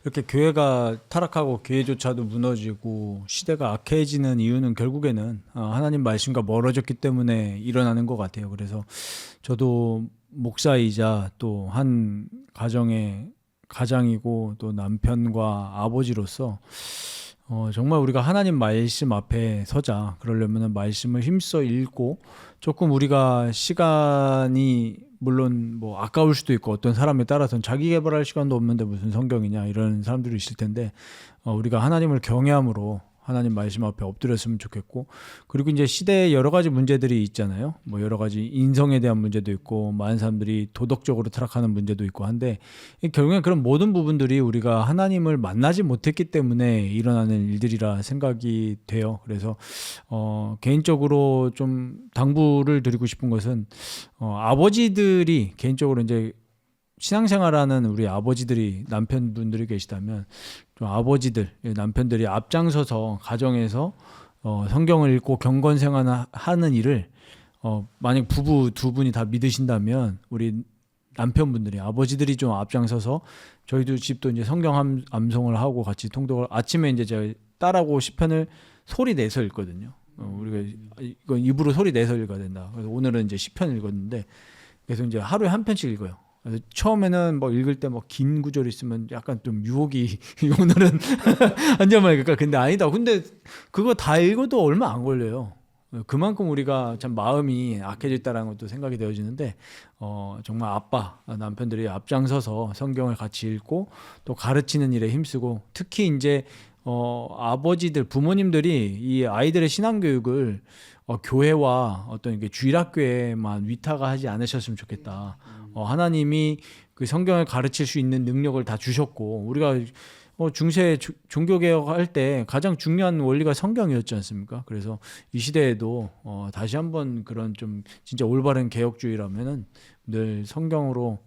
이렇게 교회가 타락하고 교회조차도 무너지고 시대가 악해지는 이유는 결국에는 하나님 말씀과 멀어졌기 때문에 일어나는 것 같아요. 그래서 저도 목사이자 또 한 가정의 가장이고 또 남편과 아버지로서 정말 우리가 하나님 말씀 앞에 서자. 그러려면 말씀을 힘써 읽고 조금 우리가 시간이 물론 뭐 아까울 수도 있고 어떤 사람에 따라서는 자기 개발할 시간도 없는데 무슨 성경이냐 이런 사람들이 있을 텐데 우리가 하나님을 경외함으로 하나님 말씀 앞에 엎드렸으면 좋겠고, 그리고 이제 시대에 여러 가지 문제들이 있잖아요. 뭐 여러 가지 인성에 대한 문제도 있고 많은 사람들이 도덕적으로 타락하는 문제도 있고 한데 결국엔 그런 모든 부분들이 우리가 하나님을 만나지 못했기 때문에 일어나는 일들이라 생각이 돼요. 그래서 개인적으로 좀 당부를 드리고 싶은 것은 아버지들이 개인적으로 이제 신앙생활하는 우리 아버지들이 남편분들이 계시다면 좀 아버지들 남편들이 앞장서서 가정에서 성경을 읽고 경건생활하는 일을 만약 부부 두 분이 다 믿으신다면 우리 남편분들이 아버지들이 좀 앞장서서 저희도 집도 이제 성경 암송을 하고 같이 통독을 아침에 이제 제가 딸하고 시편을 소리 내서 읽거든요. 우리가 이건 입으로 소리 내서 읽어야 된다. 그래서 오늘은 이제 시편 읽었는데 그래서 이제 하루에 한 편씩 읽어요. 그래서 처음에는 뭐 읽을 때 뭐 긴 구절 있으면 약간 좀 유혹이 오늘은 한 절만 읽을까? 근데 아니다. 근데 그거 다 읽어도 얼마 안 걸려요. 그만큼 우리가 참 마음이 악해졌다라는 것도 생각이 되어지는데 정말 아빠 남편들이 앞장서서 성경을 같이 읽고 또 가르치는 일에 힘쓰고 특히 이제 아버지들 부모님들이 이 아이들의 신앙 교육을 교회와 어떤 이게 주일학교에만 위탁하지 않으셨으면 좋겠다. 하나님이 그 성경을 가르칠 수 있는 능력을 다 주셨고 우리가 중세 종교개혁할 때 가장 중요한 원리가 성경이었지 않습니까? 그래서 이 시대에도 다시 한번 그런 좀 진짜 올바른 개혁주의라면은 늘 성경으로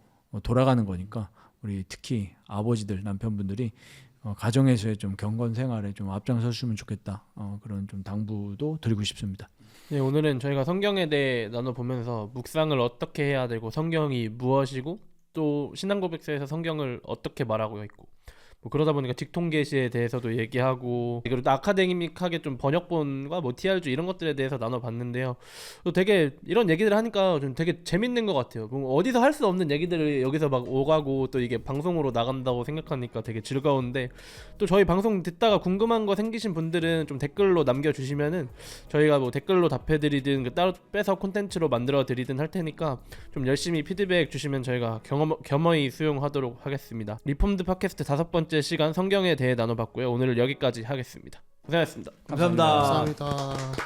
돌아가는 거니까 우리 특히 아버지들 남편분들이 가정에서의 좀 경건 생활에 좀 앞장섰으면 좋겠다. 그런 좀 당부도 드리고 싶습니다. 네, 오늘은 저희가 성경에 대해 나눠보면서 묵상을 어떻게 해야 되고 성경이 무엇이고 또 신앙고백서에서 성경을 어떻게 말하고 있고 뭐 그러다 보니까 직통계시에 대해서도 얘기하고 그리고 또 아카데믹하게 좀 번역본과 뭐 TR주 이런 것들에 대해서 나눠봤는데요. 또 되게 이런 얘기들 하니까 좀 되게 재밌는 것 같아요. 뭐 어디서 할 수 없는 얘기들을 여기서 막 오가고 또 이게 방송으로 나간다고 생각하니까 되게 즐거운데 또 저희 방송 듣다가 궁금한 거 생기신 분들은 좀 댓글로 남겨주시면은 저희가 뭐 댓글로 답해드리든 따로 빼서 콘텐츠로 만들어드리든 할 테니까 좀 열심히 피드백 주시면 저희가 겸허히 수용하도록 하겠습니다. 리폼드 팟캐스트 5번째 시간 성경에 대해 나눠봤고요. 오늘 여기까지 하겠습니다. 고생하셨습니다. 감사합니다. 감사합니다.